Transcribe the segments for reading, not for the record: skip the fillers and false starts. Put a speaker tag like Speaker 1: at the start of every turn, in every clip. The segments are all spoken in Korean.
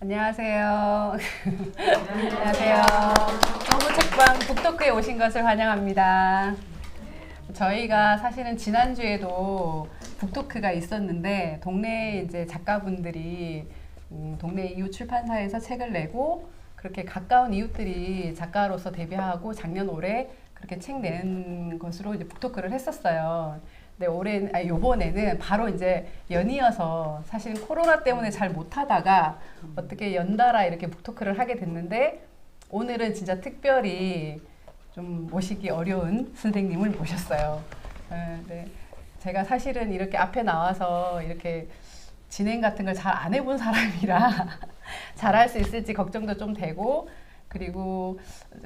Speaker 1: 안녕하세요. 안녕하세요. 노무책방 북토크에 오신 것을 환영합니다. 저희가 사실은 지난주에도 북토크가 있었는데 동네 이제 작가분들이 동네 이웃 출판사에서 책을 내고 그렇게 가까운 이웃들이 작가로서 데뷔하고 작년 올해 그렇게 책 낸 것으로 이제 북토크를 했었어요. 근데 요번에는 바로 이제 연이어서 사실 코로나 때문에 잘 못하다가 어떻게 연달아 이렇게 북토크를 하게 됐는데 오늘은 진짜 특별히 좀 모시기 어려운 선생님을 모셨어요. 네. 제가 사실은 이렇게 앞에 나와서 이렇게 진행 같은 걸 잘 안 해본 사람이라 잘할 수 있을지 걱정도 좀 되고 그리고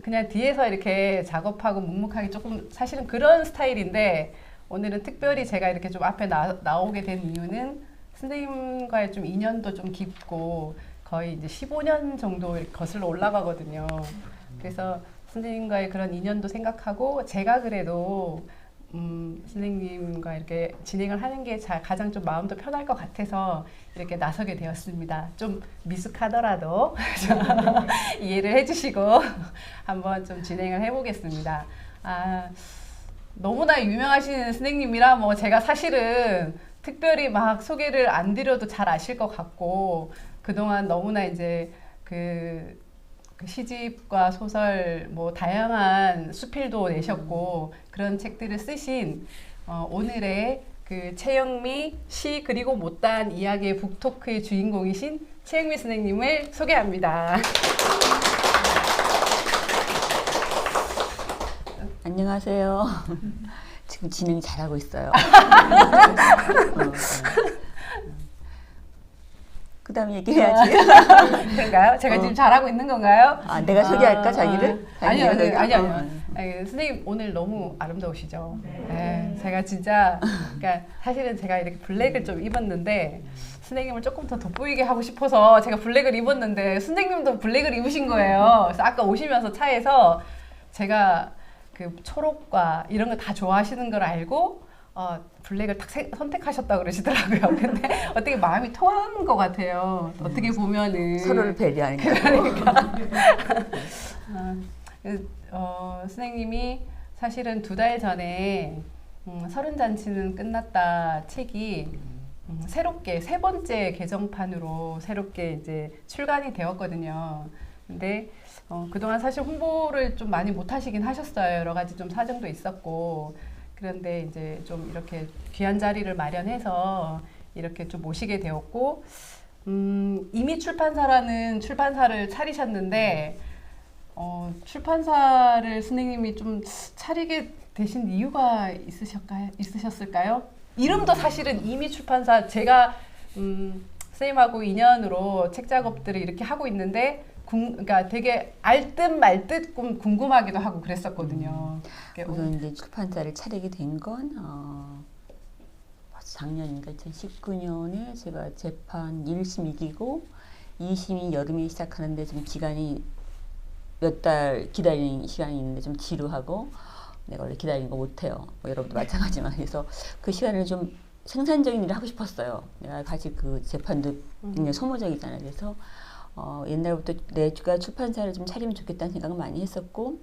Speaker 1: 그냥 뒤에서 이렇게 작업하고 묵묵하게 조금 사실은 그런 스타일인데 오늘은 특별히 제가 이렇게 좀 앞에 나오게 된 이유는 선생님과의 좀 인연도 좀 깊고 거의 이제 15년 정도 거슬러 올라가거든요. 그래서 선생님과의 그런 인연도 생각하고 제가 그래도 선생님과 이렇게 진행을 하는 게 가장 좀 마음도 편할 것 같아서 이렇게 나서게 되었습니다. 좀 미숙하더라도 이해를 해주시고 한번 좀 진행을 해보겠습니다. 너무나 유명하신 선생님이라 뭐 제가 사실은 특별히 막 소개를 안 드려도 잘 아실 것 같고 그동안 너무나 이제 그 시집과 소설 뭐 다양한 수필도 내셨고 그런 책들을 쓰신 오늘의 그 최영미 시 그리고 못다한 이야기의 북토크의 주인공이신 최영미 선생님을 소개합니다.
Speaker 2: 안녕하세요. 지금 진행 잘하고 있어요. 그 다음 얘기해야지.
Speaker 1: 그런가요? 제가 지금 잘하고 있는 건가요?
Speaker 2: 내가 소개할까, 자기를?
Speaker 1: 아니요. 선생님 오늘 너무 아름다우시죠? 네, 제가 진짜, 그러니까 사실은 제가 이렇게 블랙을 좀 입었는데 선생님을 조금 더 돋보이게 하고 싶어서 제가 블랙을 입었는데 선생님도 블랙을 입으신 거예요. 그래서 아까 오시면서 차에서 제가 그 초록과 이런 거 다 좋아하시는 걸 알고 블랙을 딱 선택하셨다고 그러시더라고요. 근데 어떻게 마음이 통한 것 같아요. 어떻게 보면은
Speaker 2: 서로를 배려하는 거.
Speaker 1: 그러니까 선생님이 사실은 2달 전에 서른잔치는 끝났다 책이 새롭게 3번째 개정판으로 새롭게 이제 출간이 되었거든요. 근데 그동안 사실 홍보를 좀 많이 못 하시긴 하셨어요. 여러 가지 좀 사정도 있었고. 그런데 이제 좀 이렇게 귀한 자리를 마련해서 이렇게 좀 모시게 되었고, 이미 출판사라는 출판사를 차리셨는데, 출판사를 선생님이 좀 차리게 되신 이유가 있으셨을까요? 이름도 사실은 이미 출판사, 제가 선생님하고 인연으로 책 작업들을 이렇게 하고 있는데, 그러니까 되게 알 듯 말 듯 궁금하기도 하고 그랬었거든요.
Speaker 2: 우선 이제 출판사를 차리게 된 건 작년인가 2019년에 제가 재판 1심 이기고 2심이 여름에 시작하는데 좀 기간이 몇 달 기다리는 시간이 있는데 좀 지루하고 내가 원래 기다리는 거 못해요. 뭐 여러분도 마찬가지지만 그래서 그 시간을 좀 생산적인 일을 하고 싶었어요. 내가 같이 그 재판도 굉장히 소모적이잖아요. 그래서 옛날부터 내가 출판사를 좀 차리면 좋겠다는 생각을 많이 했었고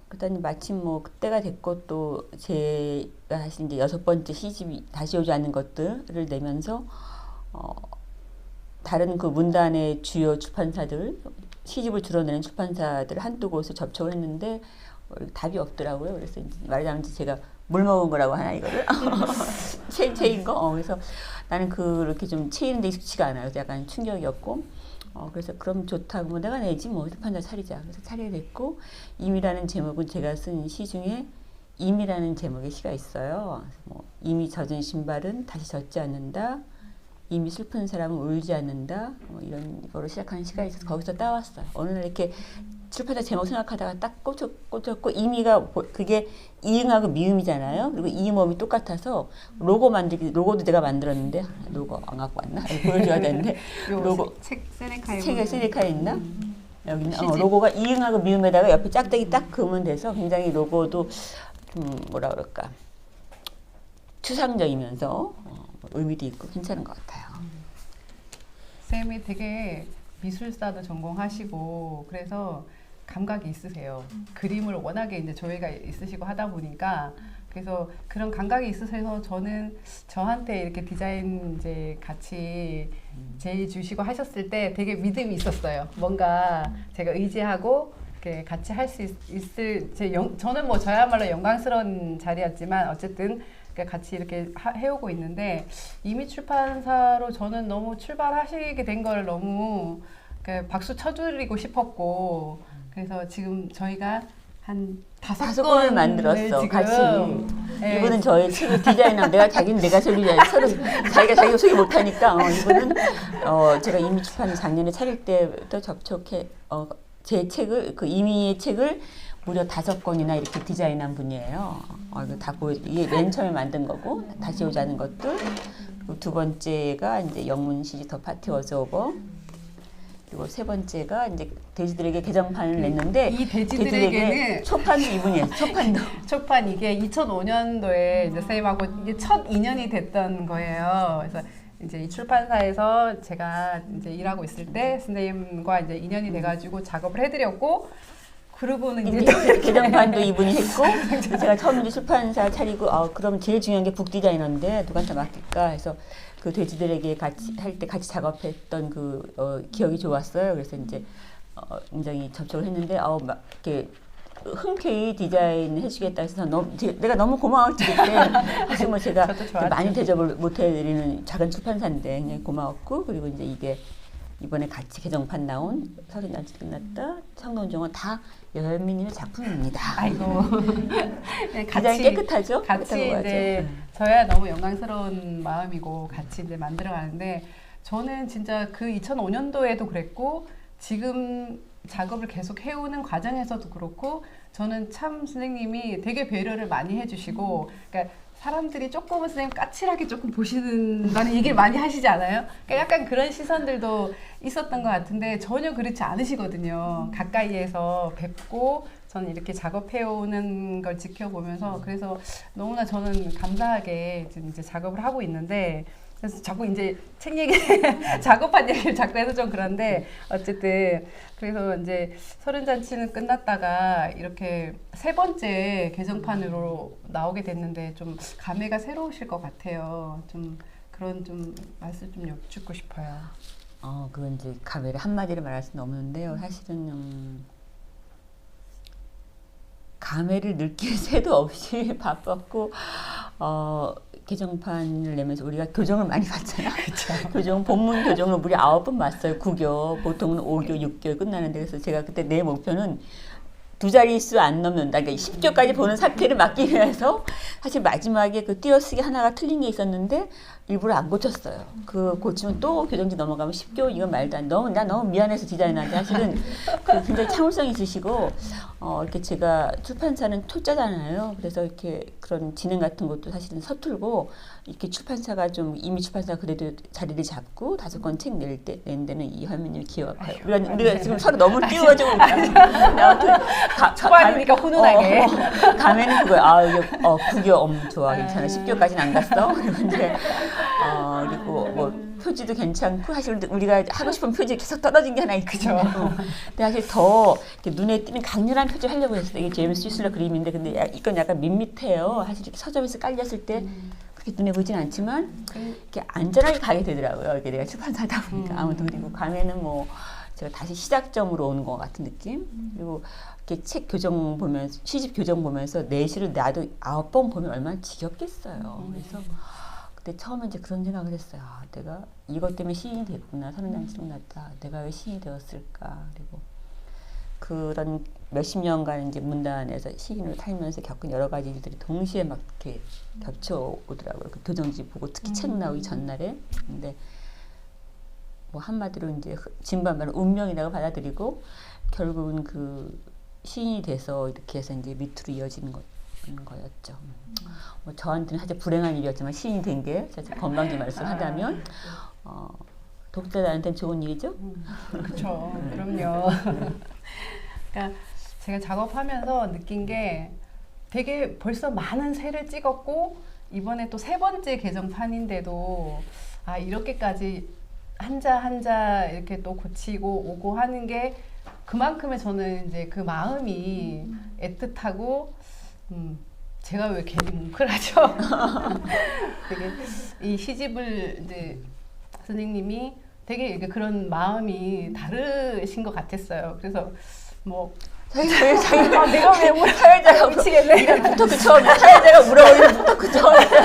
Speaker 2: 그다음에 마침 뭐 그때가 됐고 또 제가 사실 이제 6번째 시집이 다시 오지 않는 것들을 내면서 다른 그 문단의 주요 출판사들 시집을 줄여내는 출판사들 한두 곳을 접촉을 했는데 답이 없더라고요. 그래서 말하자면 제가 물 먹은 거라고 하나 이거를 체인 거. 그래서 나는 그렇게 좀 체이는 데 익숙치가 않아요. 그래서 약간 충격이었고. 그래서 그럼 좋다고 뭐 내가 내지 뭐 출판사 차리자. 그래서 차리게 됐고 임이라는 제목은 제가 쓴 시 중에 임이라는 제목의 시가 있어요. 뭐 임이 젖은 신발은 다시 젖지 않는다. 임이 슬픈 사람은 울지 않는다. 뭐 이런 거로 시작하는 시가 있어서 거기서 따왔어요. 어느 날 이렇게 출판사 제목 생각하다가 딱 꽂혔고 임이가 그게 이응하고 미음이잖아요. 그리고 이 몸이 똑같아서 로고도 내가 만들었는데 로고 안 갖고 왔나? 보여줘야 되는데 로고 책에 세네카에 있나? 여기는 로고가 이응하고 미음에다가 옆에 짝대기 딱 그으면 돼서 굉장히 로고도 좀 뭐라 그럴까 추상적이면서 의미도 있고 괜찮은 것 같아요.
Speaker 1: 쌤이 되게 미술사도 전공하시고 그래서 감각이 있으세요. 그림을 워낙에 이제 조예가 있으시고 하다 보니까 그래서 그런 감각이 있으셔서 저는 저한테 이렇게 디자인 이제 같이 제의 주시고 하셨을 때 되게 믿음이 있었어요. 뭔가 제가 의지하고 이렇게 같이 할 수 있을 저는 뭐 저야말로 영광스러운 자리였지만 어쨌든 같이 이렇게 해오고 있는데 이미 출판사로 저는 너무 출발하시게 된 걸 너무 박수 쳐드리고 싶었고 그래서 지금 저희가 한 5권을
Speaker 2: 만들었어.
Speaker 1: 지금.
Speaker 2: 같이.
Speaker 1: 네.
Speaker 2: 이분은 저의 책을 디자인하고 자기는 내가 소개해 서로 자기가 소개 못하니까 이분은 제가 이미 출판 작년에 차릴 때부터 접촉해 제 책을 그 이미의 책을 무려 5권이나 이렇게 디자인한 분이에요. 이거 다 이게 맨 처음에 만든 거고 다시 오자는 것들. 그리고 두 번째가 이제 영문 시집 더 파티 워즈 오버. 그리고 세 번째가 이제 돼지들에게 개정판을 냈는데
Speaker 1: 이 돼지들에게는
Speaker 2: 초판도 이분이에요. 초판도.
Speaker 1: 초판 이게 2005년도에 이제 쌤하고 이게 첫 인연이 됐던 거예요. 그래서 이제 이 출판사에서 제가 이제 일하고 있을 때 선생님과 이제 인연이 돼가지고 작업을 해드렸고 그러고는 이제
Speaker 2: 개정판도 이분이 했고 제가 처음 이제 출판사 차리고 그럼 제일 중요한 게 북 디자이너인데 누구한테 맡길까 해서 그 돼지들에게 같이 할 때 같이 작업했던 그 기억이 좋았어요. 그래서 이제 굉장히 접촉을 했는데 막 이렇게 흔쾌히 디자인 해주겠다 해서 내가 너무 고마웠지 그때. 사실 뭐 제가 많이 대접을 못 해드리는 작은 출판사인데 그냥 고마웠고 그리고 이제 이게 이번에 같이 개정판 나온 서른잔치 끝났다 성동정은 다 여현미님의 작품입니다.
Speaker 1: 아이고.
Speaker 2: 디자인 깨끗하죠?
Speaker 1: 같이 이제 저야 너무 영광스러운 마음이고 같이 이제 만들어가는데 저는 진짜 그 2005년도에도 그랬고 지금 작업을 계속 해오는 과정에서도 그렇고 저는 참 선생님이 되게 배려를 많이 해주시고 그러니까 사람들이 조금은 선생님 까칠하게 조금 보시는다는 얘기를 많이 하시지 않아요? 그러니까 약간 그런 시선들도 있었던 것 같은데 전혀 그렇지 않으시거든요. 가까이에서 뵙고 저는 이렇게 작업해오는 걸 지켜보면서 그래서 너무나 저는 감사하게 지금 이제 작업을 하고 있는데 그래서 자꾸 이제 책 얘기, 작업한 얘기를 자꾸 해서 좀 그런데 어쨌든 그래서 이제 서른잔치는 끝났다가 이렇게 세 번째 개정판으로 나오게 됐는데 좀 감회가 새로우실 것 같아요. 좀 그런 좀 말씀 좀 여쭙고 싶어요.
Speaker 2: 그건 이제 감회를 한마디로 말할 수는 없는데요. 사실은 감회를 느낄 새도 없이 바빴고 개정판을 내면서 우리가 교정을 많이 받잖아. 교정, 본문 교정을 무려 9번 봤어요. 9교, 보통은 5교, 6교 끝나는데 그래서 제가 그때 내 목표는 2자릿수 안 넘는다. 그러니까 10교까지 보는 사태를 막기 위해서 사실 마지막에 그 띄어쓰기 하나가 틀린 게 있었는데 일부러 안 고쳤어요. 그 고치면 또 교정지 넘어가면 10교 이건 말도 안 돼. 나 너무 미안해서 디자인한데 사실은 굉장히 참을성이 있으시고 이렇게 제가 출판사는 초짜잖아요. 그래서 이렇게 그런 진행 같은 것도 사실은 서툴고 이렇게 출판사가 좀 이미 출판사가 그래도 자리를 잡고 5권 책 낸 데는 이현미님 기억해요. 우리가 지금 서로 너무 띄워가지고 아무튼
Speaker 1: 초반이니까 훈훈하게.
Speaker 2: 감에는 그거야. 이게 9교 좋아 괜찮아. 10교까지는 안 갔어. 그리고 이제 그리고 뭐 표지도 괜찮고 사실 우리가 하고 싶은 표지 계속 떨어진 게 하나 있거든요. 근데 사실 더 이렇게 눈에 띄는 강렬한 표지 하려고 했어요. 이게 제임스 휘슬러 그림인데 근데 이건 약간 밋밋해요. 사실 이렇게 서점에서 깔렸을 때 그렇게 눈에 보이진 않지만 이렇게 안전하게 가게 되더라고요. 이게 내가 출판사다 보니까 아무튼 그리고 감에는 뭐 제가 다시 시작점으로 오는 것 같은 느낌. 그리고 이렇게 책 교정 보면서 시집 교정 보면서 내시를 나도 9번 보면 얼마나 지겹겠어요. 그래서 그때 처음에 이제 그런 생각을 했어요. 내가 이것 때문에 시인이 됐구나. 서른잔치 끝났다. 내가 왜 시인이 되었을까. 그리고 그런 몇십 년간 이제 문단에서 시인으로 살면서 겪은 여러 가지 일들이 동시에 막 이렇게 겹쳐오더라고요. 그 교정지 보고 특히 책 나오기 전날에. 근데 뭐 한마디로 이제 진반말은 운명이라고 받아들이고 결국은 그 시인이 돼서 이렇게 해서 이제 밑으로 이어지는 거였죠. 뭐 저한테는 사실 불행한 일이었지만 시인이 된 게 사실 건강지 말씀하자면 독자들한테는 좋은 일이죠.
Speaker 1: 그렇죠. 그럼요. 그러니까 제가 작업하면서 느낀 게 되게 벌써 많은 새를 찍었고 이번에 또 세 번째 개정판인데도 이렇게까지 한자 한자 이렇게 또 고치고 오고 하는 게 그만큼의 저는 이제 그 마음이 애틋하고 제가 왜 괜히 뭉클하죠? 되게 이 시집을 이제 선생님이 되게 이렇게 그런 마음이 다르신 것 같았어요. 그래서 뭐 내가 왜 물어?
Speaker 2: 사회자가
Speaker 1: 미치겠네.
Speaker 2: 이런 북토크 처음이에요. 사회자가 물어보는 북토크 처음이에요.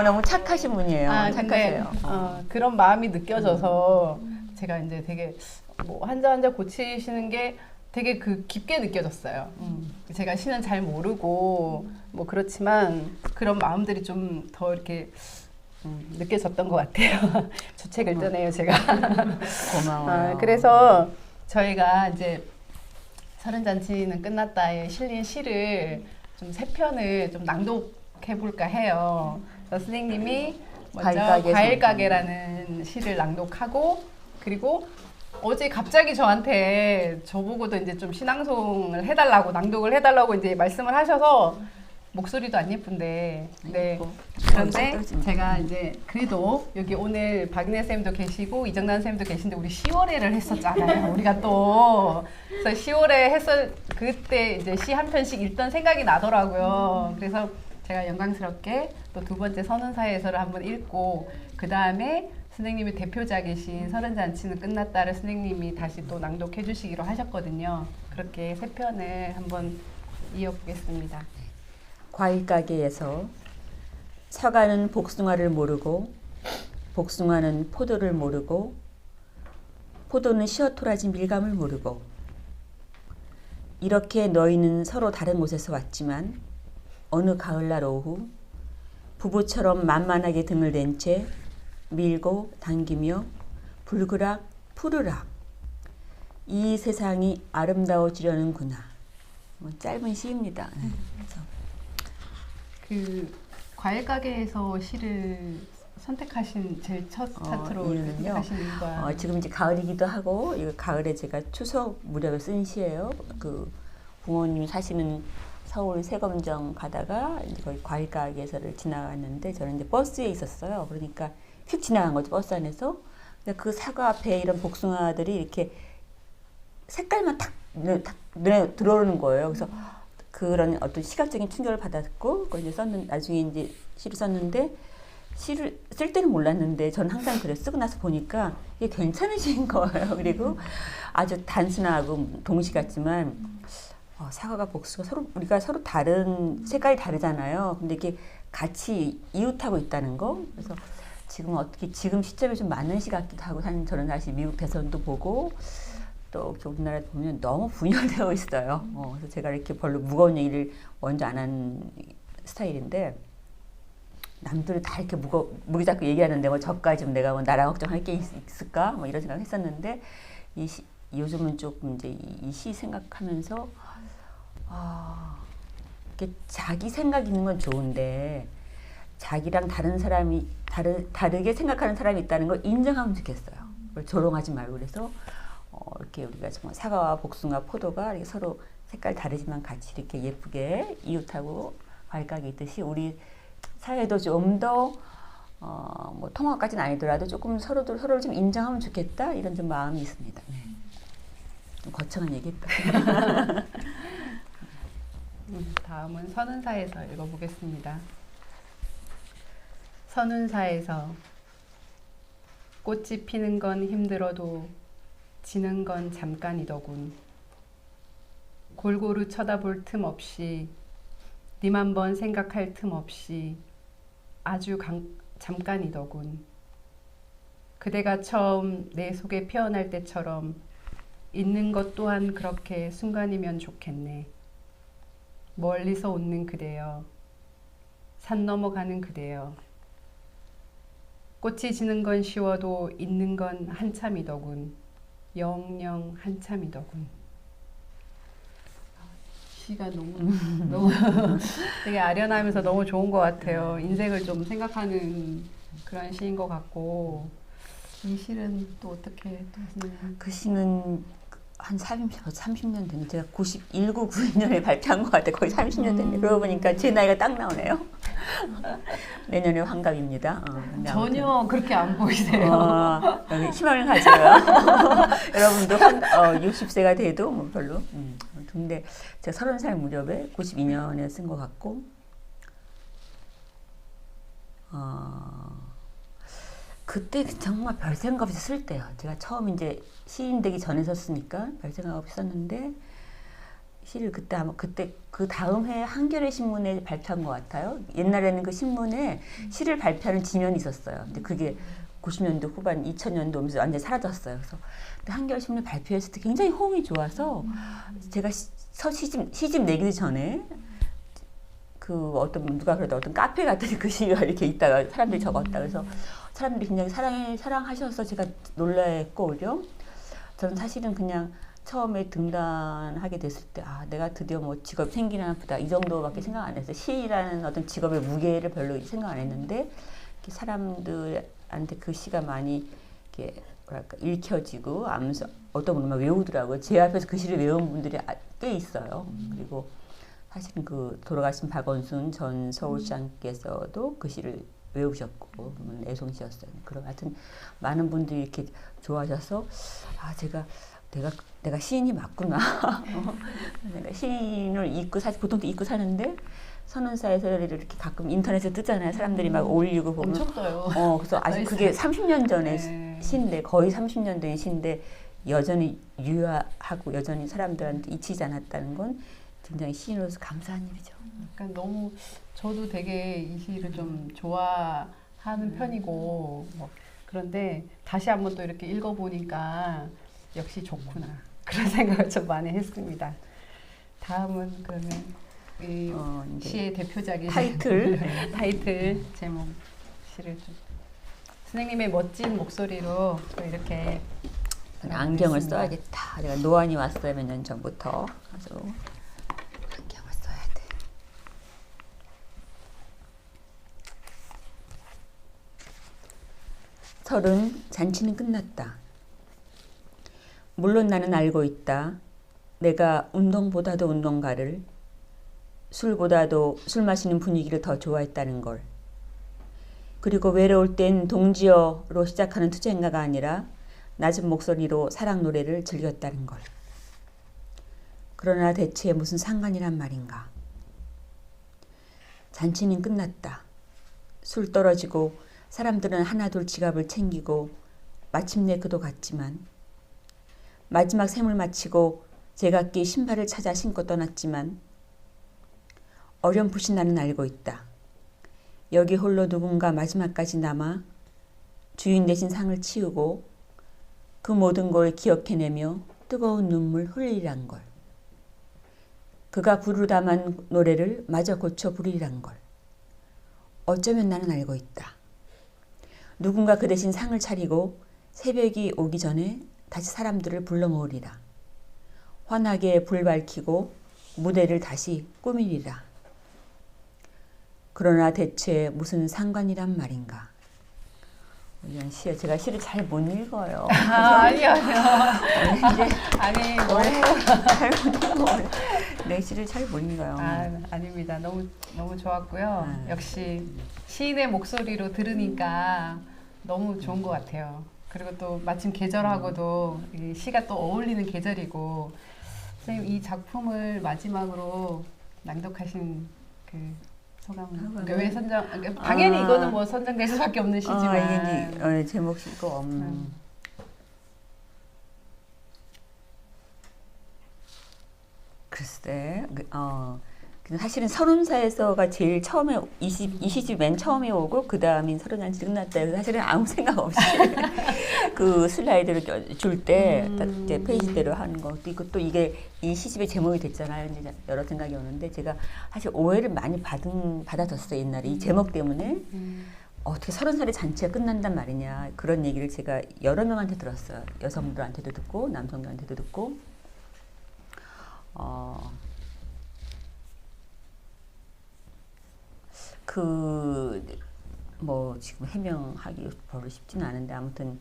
Speaker 2: 너무 착하신 분이에요. 착하세요.
Speaker 1: 그런 마음이 느껴져서 제가 이제 되게 뭐 한자 한자 고치시는 게 되게 그 깊게 느껴졌어요. 제가 시는 잘 모르고 뭐 그렇지만 그런 마음들이 좀 더 이렇게 느껴졌던 것 같아요. 저 책 읽더네요, 제가.
Speaker 2: 고마워요.
Speaker 1: 그래서 저희가 이제 서른잔치는 끝났다에 실린 시를 좀 세 편을 좀 낭독해 볼까 해요. 그래서 선생님이 먼저 과일가게라는 시를 낭독하고 그리고 어제 갑자기 저보고도 이제 좀 시낭송을 해달라고 낭독을 해달라고 이제 말씀을 하셔서 목소리도 안 예쁜데 네 그런데 제가 이제 그래도 여기 오늘 박인혜 쌤도 계시고 이정란 쌤도 계신데 우리 10월회를 했었잖아요. 우리가 또 그래서 10월에 그때 이제 시 한 편씩 읽던 생각이 나더라고요. 그래서 제가 영광스럽게 또 두 번째 선운사에서를 한번 읽고 그 다음에 선생님의 대표작이신 서른잔치는 끝났다를 선생님이 다시 또 낭독해 주시기로 하셨거든요. 그렇게 세 편을 한번 이어보겠습니다.
Speaker 2: 과일가게에서 사과는 복숭아를 모르고 복숭아는 포도를 모르고 포도는 시어토라지 밀감을 모르고 이렇게 너희는 서로 다른 곳에서 왔지만 어느 가을날 오후 부부처럼 만만하게 등을 댄 채 밀고 당기며 불그락 푸르락 이 세상이 아름다워지려는구나. 짧은 시입니다.
Speaker 1: 그 과일 가게에서 시를 선택하신 제일 첫 차트로 선택하신 이유가
Speaker 2: 지금 이제 가을이기도 하고 이거 가을에 제가 추석 무렵에 쓴 시예요. 그 부모님이 사시는 서울 세검정 가다가 이제 거기 과일 가게에서를 지나갔는데 저는 이제 버스에 있었어요. 그러니까 휙 지나간 거죠, 버스 안에서. 근데 그 사과 앞에 이런 복숭아들이 이렇게 색깔만 탁 눈에 들어오는 거예요. 그래서 그런 어떤 시각적인 충격을 받았고, 그걸 이제 나중에 이제 시를 썼는데, 시를 쓸 때는 몰랐는데, 저는 항상 그래 쓰고 나서 보니까 이게 괜찮은 시인 거예요. 그리고 아주 단순하고 동시 같지만, 사과가 복숭아 우리가 서로 다른 색깔이 다르잖아요. 근데 이게 같이 이웃하고 있다는 거. 그래서 지금 시점에 좀 맞는 시 같기도 하고, 저는 사실 미국 대선도 보고, 또 우리나라에 보면 너무 분열되어 있어요. 그래서 제가 이렇게 별로 무거운 얘기를 먼저 안 한 스타일인데, 남들이 다 이렇게 무게 잡고 얘기하는데, 저까지 내가 나라 걱정할 게 있을까? 이런 생각을 했었는데, 요즘은 조금 이제 이 시 생각하면서, 이렇게 자기 생각 있는 건 좋은데, 자기랑 다른 사람이, 다르게 생각하는 사람이 있다는 걸 인정하면 좋겠어요. 조롱하지 말고. 그래서, 이렇게 우리가 정말 사과와 복숭아, 포도가 이렇게 서로 색깔 다르지만 같이 이렇게 예쁘게 이웃하고 과일가게 있듯이 우리 사회도 좀 더 뭐 통합까지는 아니더라도 조금 서로를 좀 인정하면 좋겠다 이런 좀 마음이 있습니다. 네. 좀 거창한 얘기했다.
Speaker 1: 다음은 선운사에서 읽어보겠습니다. 선운사에서 꽃이 피는 건 힘들어도 지는 건 잠깐이더군. 골고루 쳐다볼 틈 없이 님 한번 생각할 틈 없이 아주 잠깐이더군. 그대가 처음 내 속에 피어날 때처럼 있는 것 또한 그렇게 순간이면 좋겠네. 멀리서 웃는 그대여, 산 넘어가는 그대여. 꽃이 지는 건 쉬워도 있는 건 한참이더군. 영영 한참이더군. 시가 너무 되게 아련하면서 너무 좋은 것 같아요. 인생을 좀 생각하는 그런 시인 것 같고, 이 시는 또 어떻게 또 하시나요?
Speaker 2: 그 시는 한 30년 됐는데, 제가 1992년에 발표한 것 같아요. 거의 30년 됐는데, 그러고 보니까 제 나이가 딱 나오네요. 내년에 환갑입니다. 근데
Speaker 1: 전혀 그렇게 안 보이세요.
Speaker 2: 여기 희망을 가져요. 여러분도 60세가 돼도 뭐 별로. 근데 제가 30살 무렵에 92년에 쓴 것 같고, 그때 정말 별 생각 없이 쓸 때요. 제가 처음 이제 시인 되기 전에 썼으니까 별 생각 없이 썼는데, 시를 그때 아마 그때 그 다음 해 한겨레 신문에 발표한 것 같아요. 옛날에는 그 신문에 시를 발표하는 지면이 있었어요. 근데 그게 90년도 후반 2000년도 오면서 완전히 사라졌어요. 그래서 근데 한겨레 신문에 발표했을 때 굉장히 호응이 좋아서 제가 시집 내기 전에 그 누가 그래도 어떤 카페 갔더니 그 시가 이렇게 있다가 사람들이 적었다. 그래서 사람들이 굉장히 사랑하셔서 제가 놀라했고, 오히려 저는 사실은 그냥 처음에 등단하게 됐을 때 내가 드디어 뭐 직업 생기나 보다 이 정도밖에 생각 안 했어요. 시라는 어떤 직업의 무게를 별로 생각 안 했는데, 사람들한테 그 시가 많이 이렇게 뭐랄까 읽혀지고 어떤 분은 막 외우더라고요. 제 앞에서 그 시를 외운 분들이 꽤 있어요. 그리고 사실은 그 돌아가신 박원순 전 서울시장께서도 그 시를 외우셨고 애송시였어요. 그럼 하여튼 많은 분들이 이렇게 좋아하셔서 내가 시인이 맞구나. 내가 시인을 읽고 사실 보통 읽고 사는데 선운사에서 이렇게 가끔 인터넷에 뜨잖아요. 사람들이 막 올리고 보면
Speaker 1: 엄청 떠요.
Speaker 2: 그래서 아직 그게 30년 전에
Speaker 1: 네.
Speaker 2: 시인데, 거의 30년 된 시인데 여전히 유효하고 여전히 사람들한테 잊히지 않았다는 건 굉장히 시인으로서 감사한 일이죠.
Speaker 1: 그러니까 너무 저도 되게 이 시를 좀 좋아하는 편이고 그런데 다시 한번 또 이렇게 읽어보니까 역시 좋구나 그런 생각을 좀 많이 했습니다. 다음은 그러면 이 시의 대표작인 타이틀 제목 시를 좀 선생님의 멋진 목소리로 또 이렇게
Speaker 2: 안경을 써야겠다. 내가 노안이 왔어요. 몇 년 전부터. 아주 안경을 써야 돼. 서른, 잔치는 끝났다. 물론 나는 알고 있다. 내가 운동보다도 운동가를, 술보다도 술 마시는 분위기를 더 좋아했다는 걸. 그리고 외로울 땐 동지어로 시작하는 투쟁가가 아니라 낮은 목소리로 사랑 노래를 즐겼다는 걸. 그러나 대체 무슨 상관이란 말인가. 잔치는 끝났다. 술 떨어지고 사람들은 하나둘 지갑을 챙기고 마침내 그도 갔지만, 마지막 셈을 마치고 제각기 신발을 찾아 신고 떠났지만, 어렴풋이 나는 알고 있다. 여기 홀로 누군가 마지막까지 남아 주인 대신 상을 치우고 그 모든 걸 기억해내며 뜨거운 눈물 흘리란 걸. 그가 부르다만 노래를 마저 고쳐 부르리란 걸. 어쩌면 나는 알고 있다. 누군가 그 대신 상을 차리고 새벽이 오기 전에 다시 사람들을 불러 모으리라. 환하게 불 밝히고 무대를 다시 꾸미리라. 그러나 대체 무슨 상관이란 말인가. 이런 시에 제가 시를 잘 못 읽어요.
Speaker 1: 아니요.
Speaker 2: 아니 내 시를 잘 못 읽어요.
Speaker 1: 아닙니다. 너무 좋았고요. 역시 시인의 목소리로 들으니까 너무 좋은 것 같아요. 그리고 또 마침 계절하고도 이 시가 또 어울리는 계절이고, 선생님 이 작품을 마지막으로 낭독하신 그 소감은 왜 선정? 당연히 이거는 뭐 선정될 수밖에 없는 시지만
Speaker 2: 이게 제목이고 글쎄 사실은 서른사에서가 제일 처음에 이 시집 맨 처음에 오고 그 다음인 서른잔치 끝났다. 그래서 사실은 아무 생각 없이 그 슬라이드를 줄 때 이제 페이지대로 하는 것도 있고, 또 이게 이 시집의 제목이 됐잖아요. 이제 여러 생각이 오는데 제가 사실 오해를 많이 받아줬어요. 옛날에 이 제목 때문에. 어떻게 30살의 잔치가 끝난단 말이냐, 그런 얘기를 제가 여러 명한테 들었어요. 여성들한테도 듣고 남성들한테도 듣고. 뭐 지금 해명하기 별로 쉽지는 않은데, 아무튼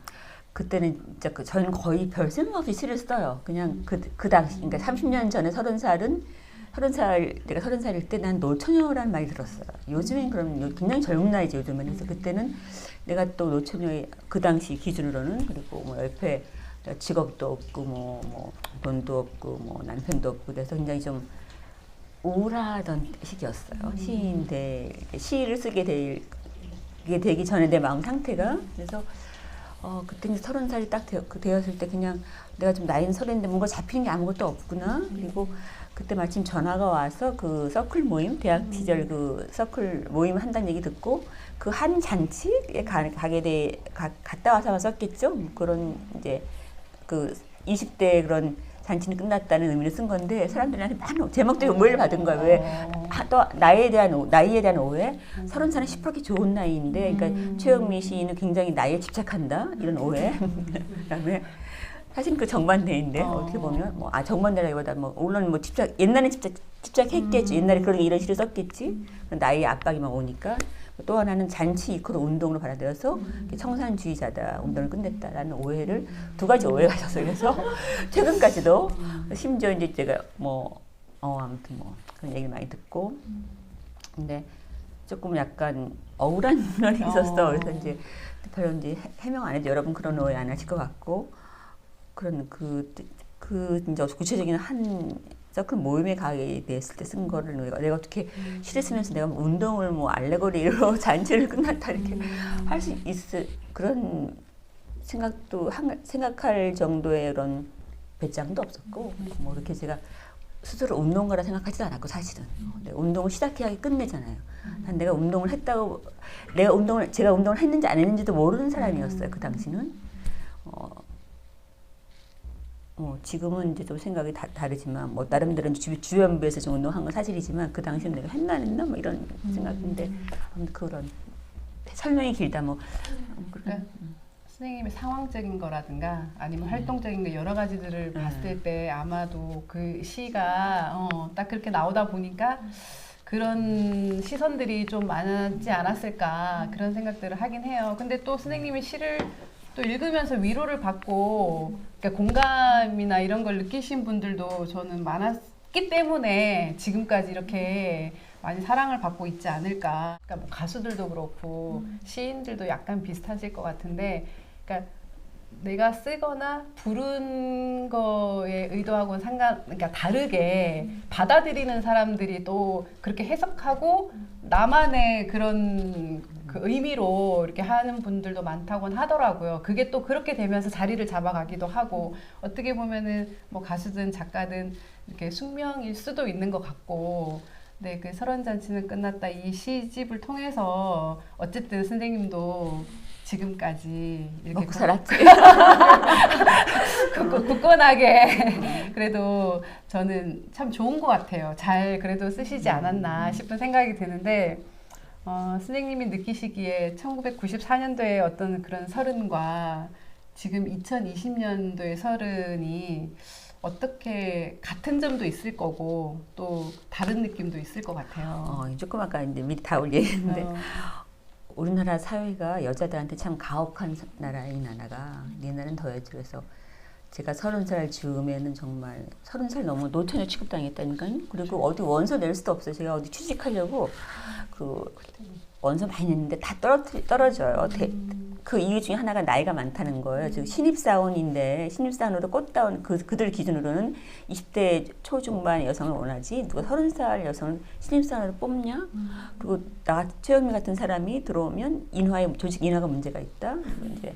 Speaker 2: 그때는 진짜 저희는 거의 별 생각 없이 시를 써요. 그냥 그 당시, 그러니까 30년 전에 30살은 내가 30살일 때 난 노처녀라는 말이 들었어요. 요즘엔 그럼 굉장히 젊은 나이죠, 요즘은. 그래서 그때는 내가 또 노처녀의 그 당시 기준으로는 그리고 뭐 옆에 직업도 없고 뭐 돈도 없고 뭐 남편도 없고 그래서 굉장히 좀 우울하던 시기였어요. 시를 쓰게 되기 전에 내 마음 상태가. 그래서 그때 이제 30살이 딱 되었을 때 그냥 내가 좀 나이는 30인데 뭔가 잡히는 게 아무것도 없구나. 그리고 그때 마침 전화가 와서 그 서클 모임, 대학 시절 그 서클 모임 한다는 얘기 듣고 그 한 잔치에 갔다 와서만 썼겠죠. 그런 이제 그 20대 그런 잔치는 끝났다는 의미로 쓴 건데 사람들한테 많은 제목도 오해를 받은 거야. 왜? 또 나이에 대한 오해. 30살은 시퍼렇게 좋은 나이인데, 그러니까 최영미 시인은 굉장히 나이에 집착한다 이런 오해. 그다음에 사실 그 정반대인데 어떻게 보면 정반대라기보다 물론 옛날엔 집착했겠지. 옛날에 이런 시를 썼겠지. 나이에 압박이 막 오니까. 또 하나는 잔치 이코를 운동으로 받아들여서 청산주의자다, 운동을 끝냈다라는 오해를 두 가지 오해가 있어서 그래서 최근까지도 심지어 이제 제가 아무튼 그런 얘기를 많이 듣고 근데 조금 약간 억울한 면이 있었어. 그래서 이제 별로 이제 해명 안 해도 여러분 그런 오해 안 하실 것 같고 그런 이제 구체적인 한 서클 모임에 가게 됐을 때 쓴 거를 내가 어떻게 시를 쓰면서 내가 운동을 알레고리로 잔치를 끝났다 이렇게 할 수 있을 그런 생각할 정도의 그런 배짱도 없었고 이렇게 제가 스스로 운동가라 생각하지도 않았고 사실은 운동을 시작해야 끝내잖아요. 내가 운동을 했다고 제가 운동을 했는지 안 했는지도 모르는 사람이었어요. 그 당시는. 지금은 이제 좀 생각이 다르지만 나름대로 주변부에서 좀 운동한 건 사실이지만 그 당시엔 내가 했나 안 했나 이런 생각인데 아무튼 그런 설명이 길다
Speaker 1: 그러니까 선생님의 상황적인 거라든가 아니면 활동적인 거 여러 가지들을 봤을 때 아마도 그 시가 딱 그렇게 나오다 보니까 그런 시선들이 좀 많지 않았을까 그런 생각들을 하긴 해요. 근데 또 선생님이 시를 또 읽으면서 위로를 받고 그러니까 공감이나 이런 걸 느끼신 분들도 저는 많았기 때문에 지금까지 이렇게 많이 사랑을 받고 있지 않을까. 그러니까 가수들도 그렇고 시인들도 약간 비슷하실 것 같은데, 그러니까 내가 쓰거나 부른 거에 의도하고는 그러니까 다르게 받아들이는 사람들이 또 그렇게 해석하고 나만의 그런 그 의미로 이렇게 하는 분들도 많다고는 하더라고요. 그게 또 그렇게 되면서 자리를 잡아가기도 하고 어떻게 보면은 가수든 작가든 이렇게 숙명일 수도 있는 것 같고. 네, 그 설원잔치는 끝났다 이 시집을 통해서 어쨌든 선생님도 지금까지 이렇게
Speaker 2: 먹고 살았지.
Speaker 1: 굳건하게 그래도 저는 참 좋은 것 같아요. 잘 그래도 쓰시지 않았나 싶은 생각이 드는데 선생님이 느끼시기에 1994년도에 어떤 그런 서른과 지금 2020년도의 서른이 어떻게 같은 점도 있을 거고 또 다른 느낌도 있을 것 같아요.
Speaker 2: 조금 아까 이제 미리 다 얘기했는데 우리나라 사회가 여자들한테 참 가혹한 나라인 나라가 옛날엔 더했죠. 그래서 제가 30살 즈음에는 정말 30살 넘어 노처녀 취급당했다니까요. 그리고 어디 원서 낼 수도 없어요. 제가 어디 취직하려고 원서 많이 냈는데 다 떨어져요. 그 이유 중에 하나가 나이가 많다는 거예요. 즉 신입사원인데 신입사원으로 꽂다운 그들 기준으로는 20대 초중반 여성을 원하지 누가 30살 여성을 신입사원으로 뽑냐? 그리고 최영미 같은 사람이 들어오면 조직 인화가 문제가 있다. 이제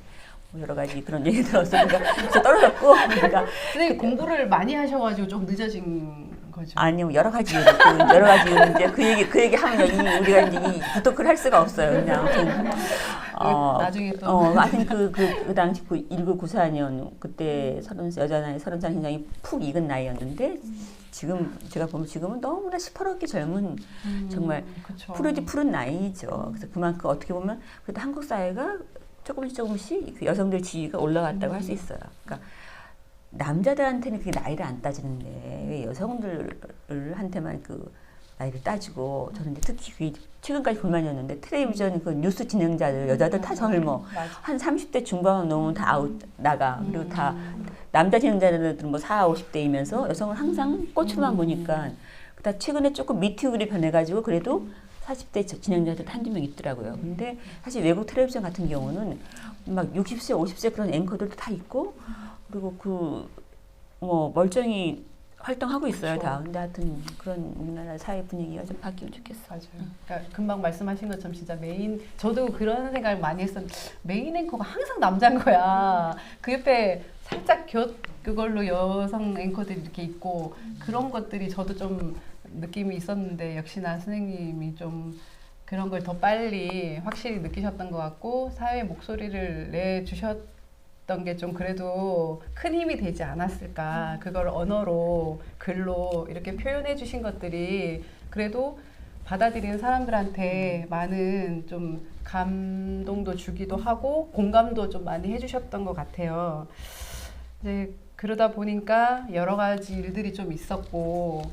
Speaker 2: 여러 가지 그런 얘기 들었어요. 그래서 떨어졌고. 그러니까
Speaker 1: 선생님 공부를 많이 하셔가지고 좀 늦어진 거죠.
Speaker 2: 아니요, 여러 가지 이유 이제 그 얘기 하면 우리가 이제 이 부토크를 할 수가 없어요. 그냥
Speaker 1: 나중에 또
Speaker 2: 하여튼 그 당시 1994년 그때 여자 나이 30살 굉장히 푹 익은 나이였는데 지금 제가 보면 지금은 너무나 시퍼렇게 젊은 정말 푸른 나이죠. 그래서 그만큼 어떻게 보면 그래도 한국 사회가 조금씩 그 여성들 지위가 올라갔다고 할 수 있어요. 그러니까 남자들한테는 그게 나이를 안 따지는데 왜 여성들한테만 그 나이를 따지고 저는 이제 특히 최근까지 불만이었는데 텔레비전 그 뉴스 진행자들 여자들 다 젊어. 한 30대 중반 넘으면 다 나가. 그리고 다 남자 진행자들은 40, 50대이면서 여성을 항상 꽃으로만 보니까 그다음 최근에 조금 미투율이 변해가지고 그래도 40대 진행자들 한두 명 있더라고요. 근데 사실 외국 텔레비전 같은 경우는 막 60세, 50세 그런 앵커들도 다 있고 그리고 뭐 멀쩡히 활동하고 있어요.
Speaker 1: 그렇죠.
Speaker 2: 다. 근데 하여튼 그런 우리나라 사회 분위기가 좀 바뀌면 좋겠어.
Speaker 1: 맞아요. 그러니까 금방 말씀하신 것처럼 진짜 저도 그런 생각을 많이 했었는데 메인 앵커가 항상 남자인 거야. 그 옆에 살짝 그걸로 여성 앵커들이 이렇게 있고 그런 것들이 저도 좀 느낌이 있었는데 역시나 선생님이 좀 그런 걸 더 빨리 확실히 느끼셨던 것 같고 사회의 목소리를 내주셨던 게 좀 그래도 큰 힘이 되지 않았을까. 그걸 언어로 글로 이렇게 표현해 주신 것들이 그래도 받아들이는 사람들한테 많은 좀 감동도 주기도 하고 공감도 좀 많이 해주셨던 것 같아요. 이제 그러다 보니까 여러 가지 일들이 좀 있었고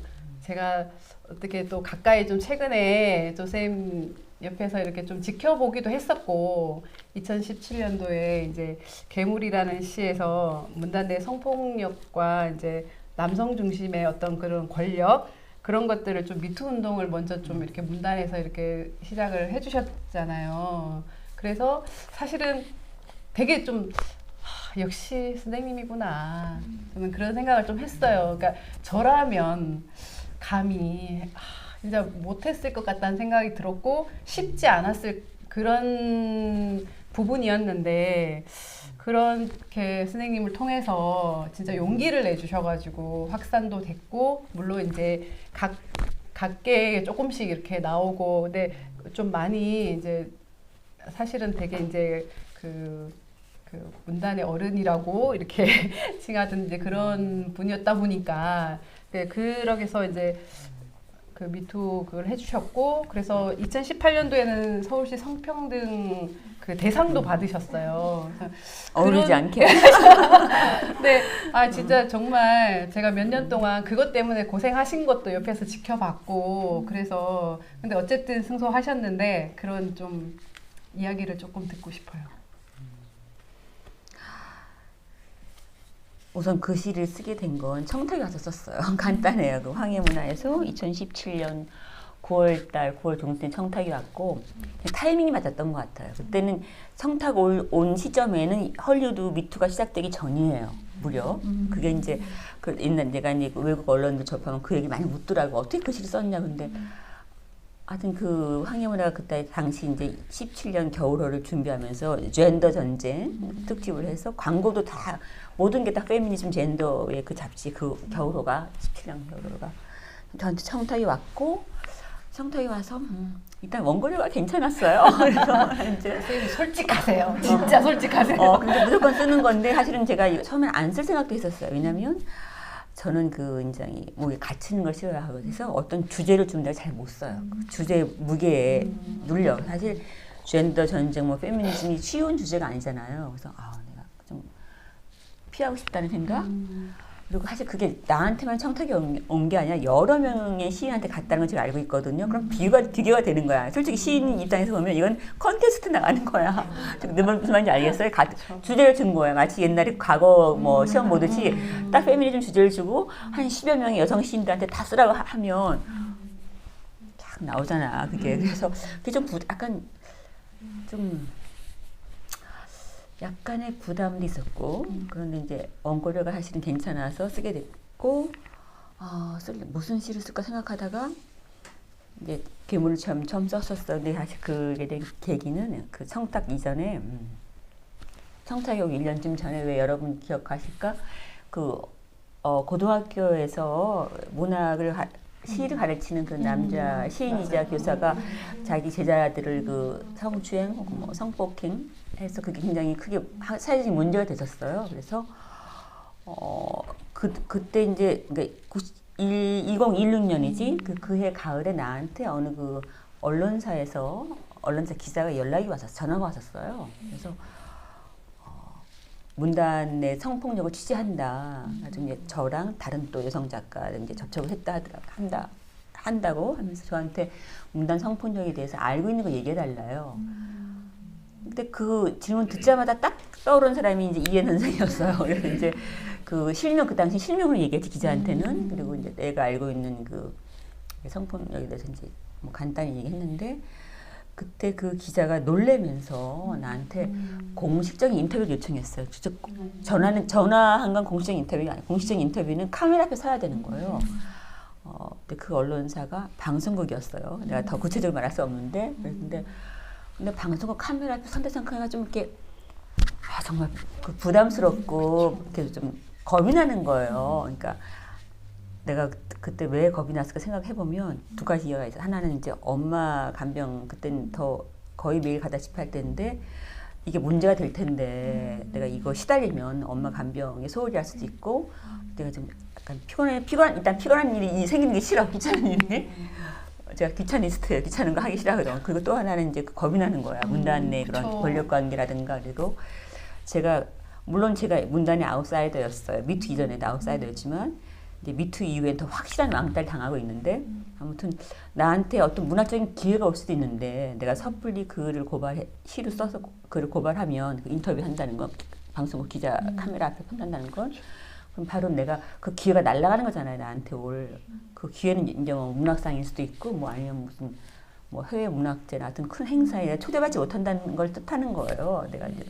Speaker 1: 제가 어떻게 또 가까이 좀 최근에 좀 쌤 옆에서 이렇게 좀 지켜보기도 했었고 2017년도에 이제 괴물이라는 시에서 문단대 성폭력과 이제 남성 중심의 어떤 그런 권력 그런 것들을 좀 미투 운동을 먼저 좀 이렇게 문단에서 이렇게 시작을 해주셨잖아요. 그래서 사실은 되게 좀 역시 선생님이구나. 저는 그런 생각을 좀 했어요. 그러니까 저라면 감히 진짜 못했을 것 같다는 생각이 들었고 쉽지 않았을 그런 부분이었는데 그렇게 선생님을 통해서 진짜 용기를 내주셔가지고 확산도 됐고 물론 이제 각계 조금씩 이렇게 나오고 근데 좀 많이 이제 사실은 되게 이제 그 문단의 어른이라고 이렇게 칭하던 이제 그런 분이었다 보니까 그렇게 해서 이제 그 미투 그걸 해주셨고 그래서 2018년도에는 서울시 성평등 그 대상도 받으셨어요.
Speaker 2: 어울리지 않게.
Speaker 1: 네, 진짜 정말 제가 몇 년 동안 그것 때문에 고생하신 것도 옆에서 지켜봤고 그래서 근데 어쨌든 승소하셨는데 그런 좀 이야기를 조금 듣고 싶어요.
Speaker 2: 우선 그 시를 쓰게 된 건 청탁이 와서 썼어요. 간단해요. 그 황해문화에서 2017년 9월 중순에 청탁이 왔고 타이밍이 맞았던 것 같아요. 그때는 청탁 온 시점에는 헐리우드 미투가 시작되기 전이에요. 무려. 그게 이제 그 옛날 내가 이제 외국 언론들 접하면 그 얘기 많이 묻더라고. 어떻게 그 시를 썼냐. 근데 하여튼 그 황해문화가 그때 당시 이제 17년 겨울호를 준비하면서 젠더 전쟁 특집을 해서 광고도 다 모든 게 다 페미니즘 젠더의 그 잡지 그 겨울호가 17년 겨울호가 저한테 청탁이 왔고 청탁이 와서 일단 원고료가 괜찮았어요. 그래서 이제
Speaker 1: 선생님 솔직하세요. 진짜 솔직하세요.
Speaker 2: 근데 무조건 쓰는 건데 사실은 제가 처음엔 안 쓸 생각도 했었어요. 왜냐면 저는 그 인장이 목에 갇히는 걸 싫어하거든요. 어떤 주제를 주면 내가 잘 못 써요. 그 주제 무게에 눌려. 사실 젠더 전쟁, 뭐 페미니즘이 쉬운 주제가 아니잖아요. 그래서 내가 좀 피하고 싶다는 생각. 그리고 사실 그게 나한테만 청탁이 온 게 아니라 여러 명의 시인한테 갔다는 걸 제가 알고 있거든요. 그럼 비교가 되는 거야. 솔직히 시인 입장에서 보면 이건 컨테스트 나가는 거야. 무슨 말인지 알겠어요? 주제를 준 거야. 마치 옛날에 과거 뭐 시험 보듯이 딱 페미니즘 주제를 주고 한 10여 명의 여성 시인들한테 다 쓰라고 하면 딱 나오잖아. 그게. 그래서 그게 좀 약간의 부담도 있었고 그런데 이제 원고료가 사실은 괜찮아서 쓰게 됐고 무슨 시를 쓸까 생각하다가 이제 괴물을 처음 썼었어. 근데 사실 그게 된 계기는 그 청탁 이전에 청탁이 오기 1년쯤 전에 왜 여러분 기억하실까? 고등학교에서 시를 가르치는 그 남자 시인이자 교사가 자기 제자들을 그 성추행 혹은 뭐 성폭행 해서 그게 굉장히 크게 사회적인 문제가 됐었어요. 그래서 그때 이제 그러니까 2016년이지 그해 가을에 나한테 어느 그 언론사 기자가 연락이 와서 전화가 왔었어요. 그래서 문단의 성폭력을 취재한다. 나중에 저랑 다른 또 여성 작가 이제 접촉을 한다고 하면서 저한테 문단 성폭력에 대해서 알고 있는 걸 얘기해 달라요. 근데 그 질문 듣자마자 딱 떠오른 사람이 이제 이해 선생이었어요. 그래서 이제 그 당시 실명을 얘기했지 기자한테는. 그리고 이제 내가 알고 있는 그 성폭력에 대해서 이제 뭐 간단히 얘기했는데 그때 그 기자가 놀래면서 나한테 공식적인 인터뷰를 요청했어요. 직접 전화한 건 공식적인 인터뷰가 아니고 공식적인 인터뷰는 카메라 앞에 서야 되는 거예요. 근데 그 언론사가 방송국이었어요. 내가 더 구체적으로 말할 수 없는데 근데 방송국 카메라 앞에 선대 생각해가 좀 이렇게 정말 그 부담스럽고 이렇게 좀 겁이 나는 거예요. 그러니까 내가 그때 왜 겁이 났을까 생각해 보면 두 가지 이유가 있어. 하나는 이제 엄마 간병 그때는 더 거의 매일 가다시피 할 때인데 이게 문제가 될 텐데 내가 이거 시달리면 엄마 간병에 소홀히 할 수도 있고 내가 좀 약간 일단 피곤한 일이 생기는 게 싫어. 귀찮은 일이. 제가 귀차니스트예요. 귀찮은 거 하기 싫어하거든. 그리고 또 하나는 이제 겁이 나는 거야. 문단 내 그런 권력 관계라든가. 그리고 물론 제가 문단의 아웃사이더였어요. 미투 이전에도 아웃사이더였지만 이제 미투 이후엔 더 확실한 왕따를 당하고 있는데 아무튼 나한테 어떤 문학적인 기회가 올 수도 있는데 내가 섣불리 시로 써서 글을 고발하면 그 인터뷰 한다는 건 방송국 기자 카메라 앞에 판단다는 건 그럼 바로 내가 그 기회가 날아가는 거잖아요. 나한테 올 그 기회는 이제 뭐 문학상일 수도 있고 뭐 아니면 무슨 뭐 해외 문학제나 같은 큰 행사에 초대받지 못한다는 걸 뜻하는 거예요. 내가 이제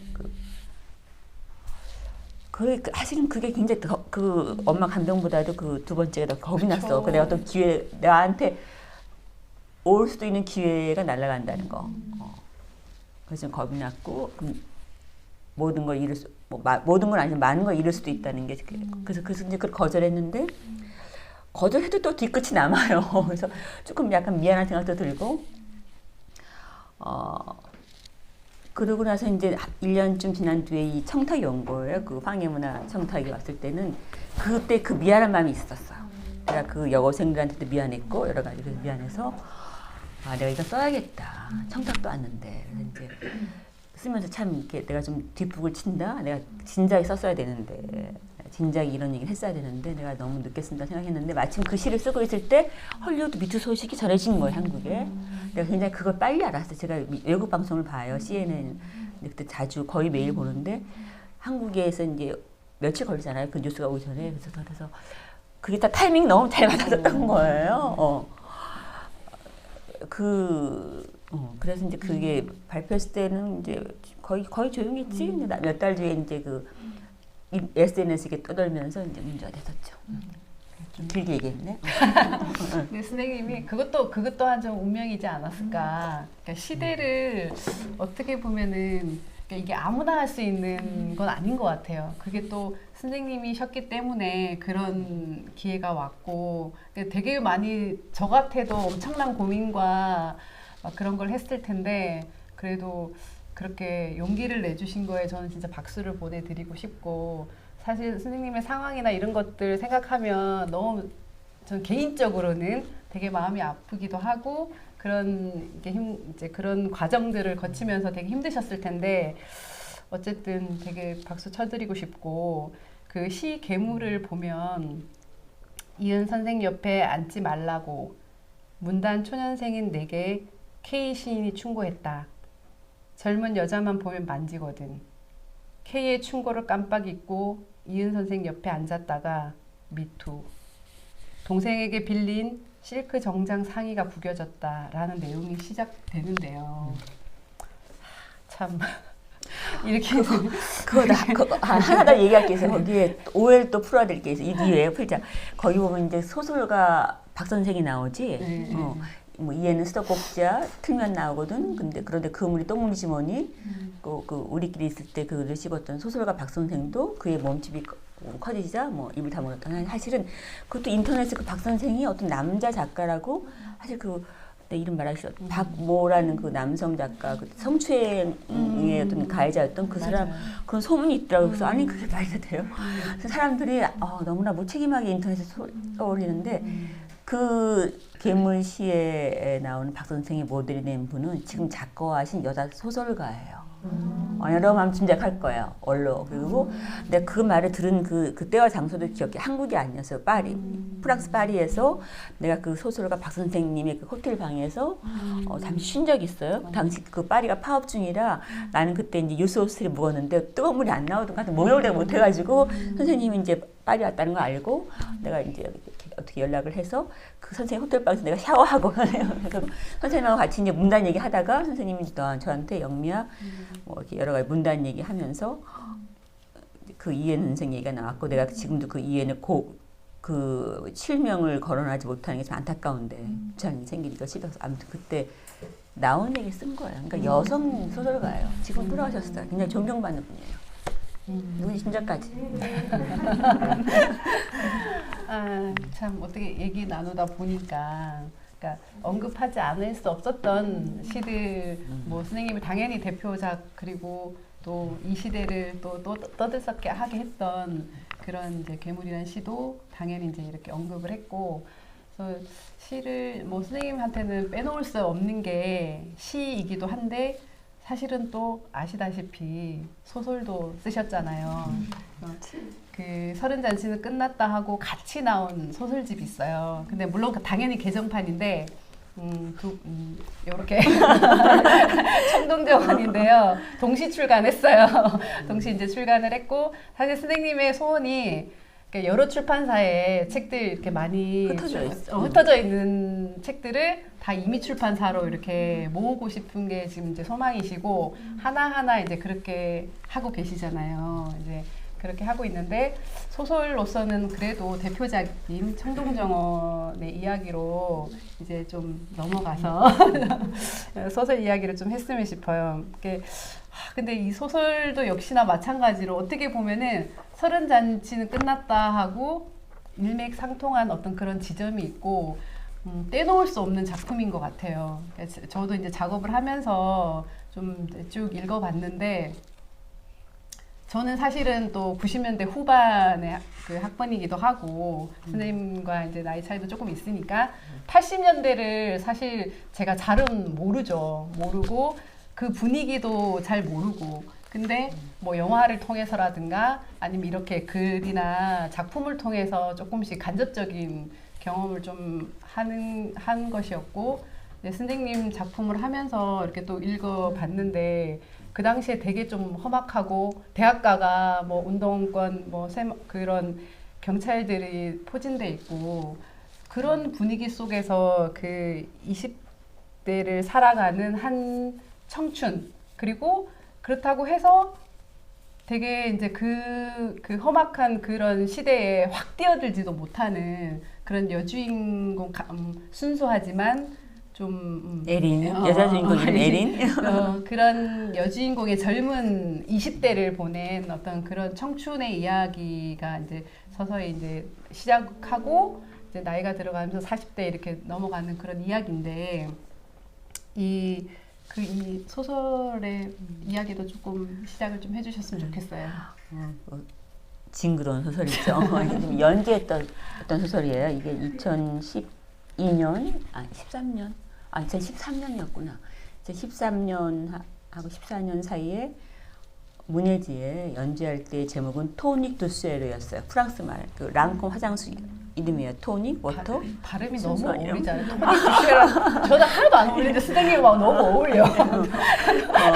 Speaker 2: 사실은 그게 굉장히 그 엄마 감동보다도 그 두 번째가 더 겁이 났어. 그 내가 어떤 기회 나한테 올 수도 있는 기회가 날아간다는 거. 그래서 좀 겁이 났고 모든 걸 잃을 모든 건 아니지만 많은 걸 잃을 수도 있다는 게 그래서 이제 그걸 거절했는데 거절해도 또 뒤끝이 남아요. 그래서 조금 약간 미안한 생각도 들고 그러고 나서 이제 1년쯤 지난 뒤에 이 청탁이 온 거예요. 그 황해문화 청탁이 왔을 때는 그때 그 미안한 마음이 있었어요. 내가 그 여고생들한테도 미안했고 여러 가지 미안해서 내가 이거 써야겠다. 청탁도 왔는데 그래서 이제 쓰면서 참 이렇게 내가 좀 뒷북을 친다. 내가 진작에 썼어야 되는데 진작에 이런 얘기를 했어야 되는데 내가 너무 늦게 쓴다 생각했는데 마침 그 시를 쓰고 있을 때 헐리우드 미투 소식이 전해진 거예요. 한국에. 내가 굉장히 그걸 빨리 알았어요. 제가 외국 방송을 봐요. CNN 그때 자주 거의 매일 보는데 한국에서 이제 며칠 걸리잖아요. 그 뉴스가 오기 전에. 그래서 그게 다 타이밍 너무 잘 맞았던 거예요. 그래서 이제 그게 발표했을 때는 이제 거의 조용했지. 몇 달 뒤에 이제 그 SNS에 떠돌면서 이제 문제가 됐었죠. 좀 길게 얘기했네.
Speaker 1: 근데 선생님이 그것 또한 좀 운명이지 않았을까. 그러니까 시대를 어떻게 보면은 이게 아무나 할 수 있는 건 아닌 것 같아요. 그게 또 선생님이셨기 때문에 그런 기회가 왔고 되게 많이 저 같아도 엄청난 고민과 막 그런 걸 했을 텐데 그래도 그렇게 용기를 내주신 거에 저는 진짜 박수를 보내드리고 싶고 사실 선생님의 상황이나 이런 것들 생각하면 너무 전 개인적으로는 되게 마음이 아프기도 하고 그런 이제 그런 과정들을 거치면서 되게 힘드셨을 텐데 어쨌든 되게 박수 쳐드리고 싶고 그 시 계물을 보면 이은 선생 옆에 앉지 말라고 문단 초년생인 내게 K 시인이 충고했다. 젊은 여자만 보면 만지거든. K의 충고를 깜빡 잊고 이은 선생 옆에 앉았다가 미투. 동생에게 빌린 실크 정장 상의가 구겨졌다라는 내용이 시작되는데요. 참 이렇게
Speaker 2: 하나 더 얘기할 게 있어요. 거기에 오해를 또 풀어드릴 게 있어요. 이 뒤에 풀자. 거기 보면 이제 소설가 박 선생이 나오지. 뭐 이해는 수도꼭지야 틀면 나오거든. 그런데 그물이 똥물이지 뭐니. 그 우리끼리 있을 때 그를 씹었던 소설가 박 선생도 그의 몸집이 커지자 뭐 입을 다물었던 사실은 그것도 인터넷에 그 박 선생이 어떤 남자 작가라고 사실 내 이름 말하기 싫어. 박모라는 그 남성 작가 그 성추행의 어떤 가해자였던 그 사람 그런 소문이 있더라고요. 그래서 아니 그게 말이 돼요. 그래서 사람들이 너무나 무책임하게 인터넷에 떠올리는데 그 괴물시에 나오는 박 선생의 모델이 된 분은 지금 작가하신 여자 소설가예요. 여러분 짐작할 거예요. 얼로. 그리고 내가 그 말을 들은 그때와 장소도 기억해. 한국이 아니었어요. 파리. 프랑스 파리에서 내가 그 소설가 박 선생님의 그 호텔 방에서 잠시 쉰 적이 있어요. 당시 그 파리가 파업 중이라 나는 그때 이제 유스호스를 묵었는데 뜨거운 물이 안 나오던 것 같아. 목욕을 내가 못해가지고 선생님이 이제 파리 왔다는 걸 알고 내가 이제 어떻게 연락을 해서 그 선생님 호텔방에서 내가 샤워하고 그래서 선생님하고 같이 이제 문단 얘기 하다가 선생님이 저한테 영미야 뭐 이렇게 여러 가지 문단 얘기 하면서 그 이해는 선생 얘기가 나왔고 내가 지금도 그 이해는 그 실명을 거론하지 못하는 게 좀 안타까운데 부작용이 생기니까 싫어서 아무튼 그때 나온 얘기 쓴 거예요. 그러니까 여성 소설가예요. 지금 돌아가셨어요. 굉장히 존경받는 분이에요. 누군지 진짜까지.
Speaker 1: 아, 참 어떻게 얘기 나누다 보니까 그러니까 언급하지 않을 수 없었던 시들 뭐 선생님이 당연히 대표작 그리고 또 이 시대를 또 떠들썩게 하게 했던 그런 이제 괴물이라는 시도 당연히 이제 이렇게 언급을 했고 그래서 시를 뭐 선생님한테는 빼놓을 수 없는 게 시이기도 한데 사실은 또 아시다시피 소설도 쓰셨잖아요. 그 서른잔치는 끝났다 하고 같이 나온 소설집이 있어요. 근데 물론 당연히 개정판인데 요렇게 청동정원인데요. 동시 출간했어요. 동시 이제 출간을 했고 사실 선생님의 소원이 여러 출판사에 책들 이렇게 많이 흩어져 있는 책들을 다 이미 출판사로 이렇게 모으고 싶은 게 지금 이제 소망이시고 하나하나 이제 그렇게 하고 계시잖아요. 이제 그렇게 하고 있는데 소설로서는 그래도 대표작인 청동정원의 이야기로 이제 좀 넘어가서 소설 이야기를 좀 했으면 싶어요. 근데 이 소설도 역시나 마찬가지로 어떻게 보면은 서른잔치는 끝났다 하고 일맥상통한 어떤 그런 지점이 있고 떼놓을 수 없는 작품인 것 같아요. 저도 이제 작업을 하면서 좀 쭉 읽어봤는데 저는 사실은 또 90년대 후반의 그 학번이기도 하고 선생님과 이제 나이 차이도 조금 있으니까 80년대를 사실 제가 잘은 모르고 그 분위기도 잘 모르고 근데 뭐 영화를 통해서라든가 아니면 이렇게 글이나 작품을 통해서 조금씩 간접적인 경험을 좀 한 것이었고 선생님 작품을 하면서 이렇게 또 읽어봤는데 그 당시에 되게 좀 험악하고 대학가가 뭐 운동권 뭐 그런 경찰들이 포진돼 있고 그런 분위기 속에서 그 20대를 살아가는 한 청춘 그리고 그렇다고 해서 되게 이제 그 험악한 그런 시대에 확 뛰어들지도 못하는 그런 여주인공 순수하지만 좀
Speaker 2: 에린 여자 주인공 이름 에린
Speaker 1: 그런 여주인공의 젊은 20대를 보낸 어떤 그런 청춘의 이야기가 이제 서서히 이제 시작하고 이제 나이가 들어가면서 40대 이렇게 넘어가는 그런 이야기인데 이 소설의 이야기도 조금 시작을 좀 해주셨으면 좋겠어요.
Speaker 2: 징그러운 소설이죠. 연기했던 어떤 소설이에요. 이게 2012년, 2013년이었구나. 2013년하고 14년 사이에 문예지에 연주할 때 제목은 토닉 두스에르였어요. 프랑스 말, 그 랑콤 화장수 이름이에요. 토닉, 워터.
Speaker 1: 발음이 너무 어울리잖아요. 토닉 두스에르. 저는 하나도 안 어울리는데 선생님하고 너무 어울려.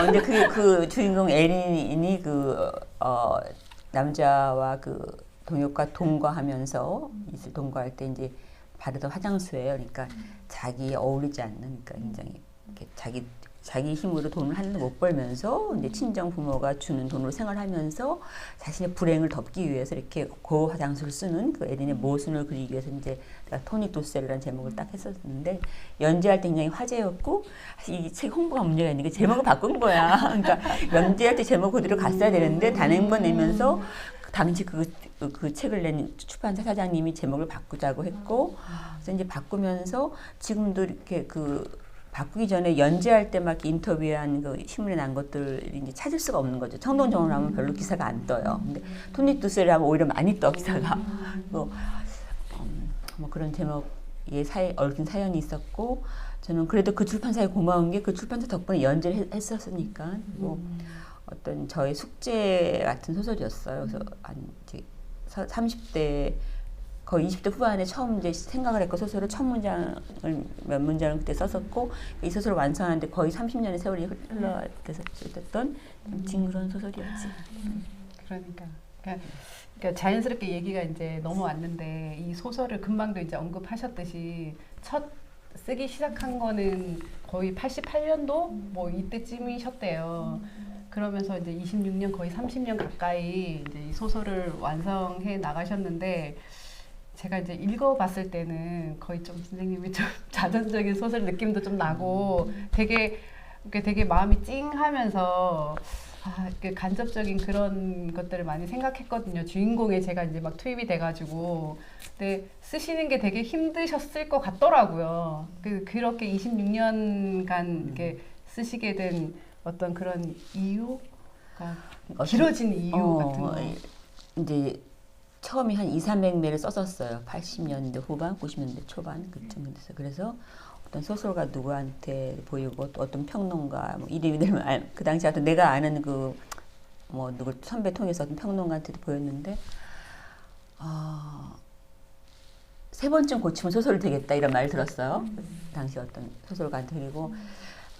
Speaker 2: 근데 그 주인공 에린이 남자와 그 동역과 동거하면서 동거할 때 이제 바르던 화장수예요. 그러니까 자기 어울리지 않는, 그러니까 굉장히 이렇게 자기 힘으로 돈을 하나도 못 벌면서 이제 친정 부모가 주는 돈으로 생활하면서 자신의 불행을 덮기 위해서 이렇게 고 화장수를 쓰는 그 에린의 모순을 그리기 위해서 이제 내가 토닉 두셀이라는 제목을 딱 했었는데 연재할 때 굉장히 화제였고 이 책 홍보가 문제가 있는 게 제목을 바꾼 거야. 그러니까 연재할 때 제목 그대로 갔어야 되는데 단행본 내면서 당시 그 책을 낸 출판사 사장님이 제목을 바꾸자고 했고 그래서 이제 바꾸면서 지금도 이렇게 바꾸기 전에 연재할 때 막 인터뷰한 그 신문에 난 것들이 이제 찾을 수가 없는 거죠. 청동정원 하면 별로 기사가 안 떠요. 근데 토닉 두셀 하면 오히려 많이 떠 기사가. 뭐 그런 제목에 얽힌 사연이 있었고 저는 그래도 그 출판사에 고마운 게 그 출판사 덕분에 연재를 했었으니까 뭐 어떤 저의 숙제 같은 소설이었어요. 그래서 이제 30대 거의 20대 후반에 처음 이제 생각을 했고 소설을 몇 문장을 그때 썼었고 이 소설을 완성하는데 거의 30년의 세월이 흘러서 썼던 징그러운 소설이었지.
Speaker 1: 그러니까 그러니까 자연스럽게 얘기가 이제 넘어왔는데 이 소설을 금방도 이제 언급하셨듯이 첫 쓰기 시작한 거는 거의 88년도 뭐 이때쯤이셨대요. 그러면서 이제 26년 거의 30년 가까이 이제 이 소설을 완성해 나가셨는데 제가 이제 읽어봤을 때는 거의 좀 선생님이 좀 자전적인 소설 느낌도 좀 나고 되게 마음이 찡하면서 간접적인 그런 것들을 많이 생각했거든요. 주인공에 제가 이제 막 투입이 돼가지고. 근데 쓰시는 게 되게 힘드셨을 것 같더라고요. 그렇게 26년간 이렇게 쓰시게 된 어떤 그런 이유가 길어진 이유 같은 거.
Speaker 2: 이제 처음에 한 200~300매를 썼었어요. 80년대 후반, 90년대 초반 그쯤 돼서. 그래서 어떤 소설가 누구한테 보이고 또 어떤 평론가 뭐 이름이 들면 그 당시 하여튼 내가 아는 그 뭐 누구 선배 통해서 어떤 평론가한테도 보였는데 세 번쯤 고치면 소설이 되겠다 이런 말을 들었어요. 당시 어떤 소설가한테. 그리고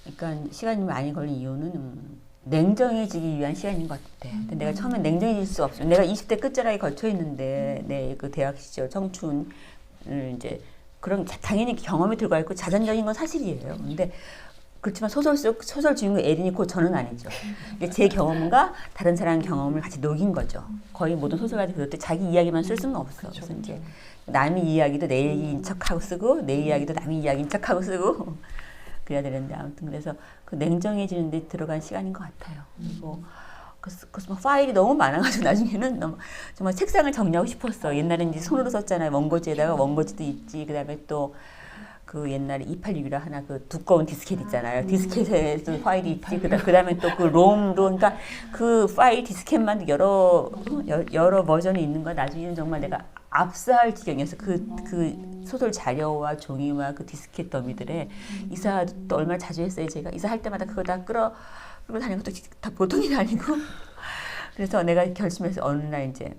Speaker 2: 그러니까 시간이 많이 걸린 이유는 냉정해지기 위한 시간인 것 같아. 근데 내가 처음엔 냉정해질 수 없어. 내가 20대 끝자락에 걸쳐 있는데 내 그 대학 시절 청춘을 이제 그런 당연히 경험이 들어가 있고 자전적인 건 사실이에요. 근데 그렇지만 소설 주인공 에린이 곧 저는 아니죠. 제 경험과 다른 사람 경험을 같이 녹인 거죠. 거의 모든 소설가들이 그럴 때 자기 이야기만 쓸 수는 없어.
Speaker 1: 그쵸,
Speaker 2: 그래서 이제 남의 이야기도 내 얘기인 척하고 쓰고 내 이야기도 남의 이야기인 척하고 쓰고 그래야 되는데 아무튼 그래서 그 냉정해지는 데 들어간 시간인 것 같아요. 그리고 그래서 파일이 너무 많아가지고 나중에는 너무 정말 책상을 정리하고 싶었어. 옛날엔 이제 손으로 썼잖아요. 원고지에다가 원고지도 있지. 그다음에 또 그 옛날에 286이라 하나 그 두꺼운 디스켓 있잖아요. 디스켓에도 파일이 있지. 그다음에 또 그 롬도 그러니까 그 파일 디스켓만 여러 버전이 있는 거 나중에는 정말 내가 압사할 지경이어서 그 소설 자료와 종이와 그 디스켓 더미들에 이사도 또 얼마나 자주 했어요. 제가 이사할 때마다 그거 다 끌고 다니는 것도 다 보통이 아니고. 그래서 내가 결심해서 어느 날 이제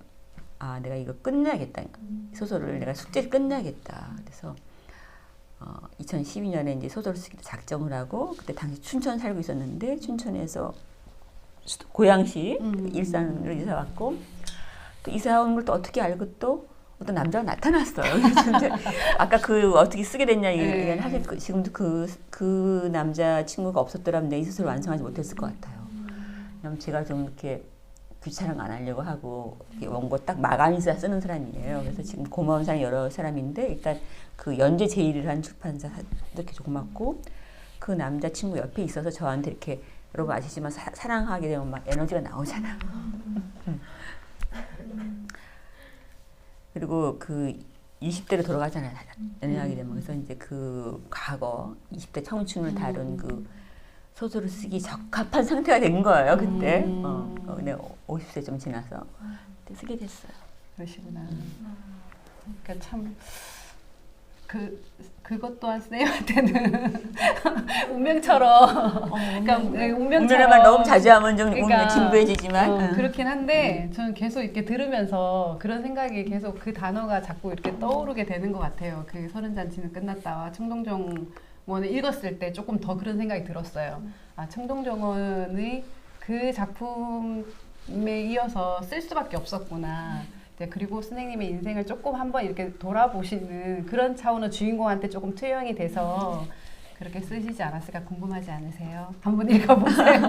Speaker 2: 내가 이거 끝내야겠다. 소설을 내가 숙제를 끝내야겠다. 그래서 2012년에 이제 소설을 쓰기로 작정을 하고 그때 당시 춘천 살고 있었는데 춘천에서 고양시 일산으로 이사 왔고 또 이사 온 걸 또 어떻게 알고 또 어떤 남자가 나타났어요. 그래서 이제 아까 그 어떻게 쓰게 됐냐 얘기는 사실 지금도 그 남자 친구가 없었더라면 내 이 소설을 완성하지 못했을 것 같아요. 왜냐면 제가 좀 이렇게 귀찮은 안 하려고 하고 원고 딱 마감이 있어야 쓰는 사람이에요. 그래서 지금 고마운 사람이 여러 사람인데 일단 그 연재 제의를 한 출판사 이렇게 고맙고 그 남자 친구 옆에 있어서 저한테 이렇게 여러분 아시지만 사랑하게 되면 막 에너지가 나오잖아. 그리고 그 20대로 돌아가잖아요. 연애하게 되면. 그래서 이제 그 과거 20대 청춘을 다룬 그 소설을 쓰기 적합한 상태가 된 거예요. 그때. 근데 50세 좀 지나서 그때 쓰게 됐어요.
Speaker 1: 그러시구나. 그러니까 참 그것 또한 선생님한테는 운명처럼 그러니까
Speaker 2: 운명의 말 너무 자주 하면 좀
Speaker 1: 그러니까,
Speaker 2: 진부해지지만
Speaker 1: 그렇긴 한데 저는 계속 이렇게 들으면서 그런 생각이 계속 그 단어가 자꾸 이렇게 떠오르게 되는 것 같아요. 그 서른잔치는 끝났다와 청동정원을 읽었을 때 조금 더 그런 생각이 들었어요. 청동정원의 그 작품에 이어서 쓸 수밖에 없었구나. 그리고 선생님의 인생을 조금 한번 이렇게 돌아보시는 그런 차원의 주인공한테 조금 투영이 돼서 그렇게 쓰시지 않았을까 궁금하지 않으세요? 한번 읽어보세요.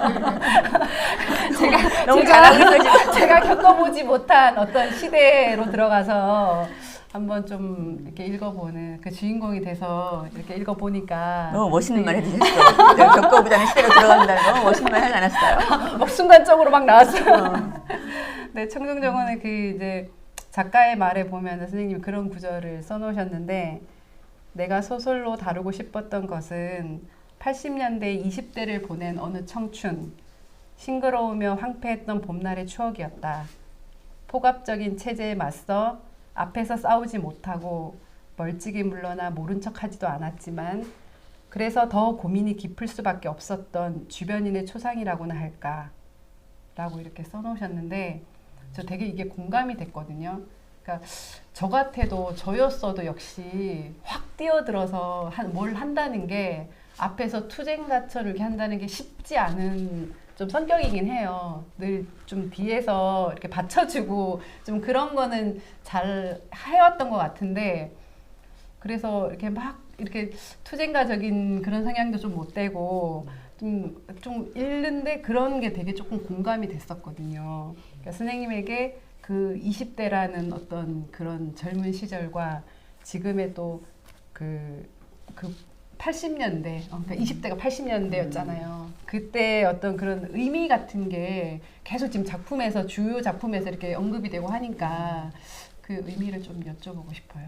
Speaker 1: 제가 겪어보지 못한 어떤 시대로 들어가서 한번 좀 이렇게 읽어보는 그 주인공이 돼서 이렇게 읽어보니까
Speaker 2: 너무 멋있는 말 해주셨어요. 겪어보지 않은 시대로 들어간다는 너무 멋있는 말 하지 않았어요?
Speaker 1: 막 순간적으로 막 나왔어요. 네, 청동정원의 그 이제 작가의 말에 보면 선생님이 그런 구절을 써놓으셨는데 내가 소설로 다루고 싶었던 것은 80년대 20대를 보낸 어느 청춘, 싱그러우며 황폐했던 봄날의 추억이었다. 폭압적인 체제에 맞서 앞에서 싸우지 못하고 멀찍이 물러나 모른 척하지도 않았지만 그래서 더 고민이 깊을 수밖에 없었던 주변인의 초상이라고나 할까 라고 이렇게 써놓으셨는데 저 되게 이게 공감이 됐거든요. 그러니까 저 같아도 저였어도 역시 확 뛰어들어서 뭘 한다는 게 앞에서 투쟁가처를 이렇게 한다는 게 쉽지 않은 좀 성격이긴 해요. 늘 좀 뒤에서 이렇게 받쳐주고 좀 그런 거는 잘 해왔던 것 같은데 그래서 이렇게 막 이렇게 투쟁가적인 그런 성향도 좀 못 되고 좀 잃는데 그런 게 되게 조금 공감이 됐었거든요. 그러니까 선생님에게 그 20대라는 어떤 그런 젊은 시절과 지금의 또 그 80년대, 그러니까 20대가 80년대였잖아요. 그때 어떤 그런 의미 같은 게 계속 지금 작품에서, 주요 작품에서 이렇게 언급이 되고 하니까 그 의미를 좀 여쭤보고 싶어요.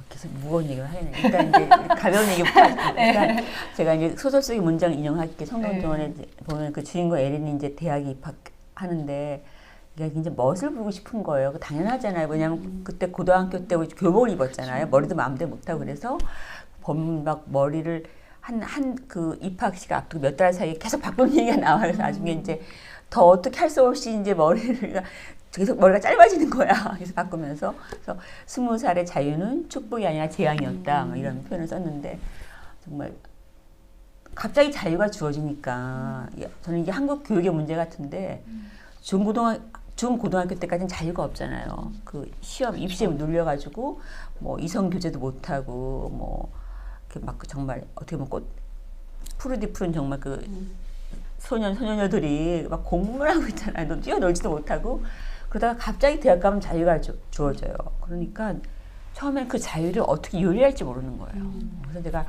Speaker 2: 계속 무거운 얘기를 하네. 일단 이제 가벼운 얘기부터 하니까 제가 이제 소설 속의 문장 인용할게. 성동정원에 보면 그 주인공 에린이 이제 대학에 입학하는데 이게 이제 멋을 부리고 싶은 거예요. 당연하잖아요. 왜냐면 그때 고등학교 때 교복을 입었잖아요. 머리도 마음대로 못하고 그래서 막 머리를 그 입학식 앞두고 몇 달 사이에 계속 바꾸는 얘기가 나와요. 나중에 이제 더 어떻게 할 수 없이 이제 머리를 계속 머리가 짧아지는 거야. 그래서 바꾸면서 그래서 20살의 자유는 축복이 아니라 재앙이었다. 막 이런 표현을 썼는데 정말 갑자기 자유가 주어지니까 저는 이게 한국 교육의 문제 같은데 중고등학교 때까지는 자유가 없잖아요. 그 시험 입시에 눌려가지고 뭐 이성 교제도 못하고 뭐 이렇게 막 정말 어떻게 보면 푸르디 푸른 정말 그 소년들이 막 공부를 하고 있잖아요. 너 뛰어놀지도 못하고 그러다가 갑자기 대학 가면 자유가 주어져요. 그러니까 처음엔 그 자유를 어떻게 요리할지 모르는 거예요. 그래서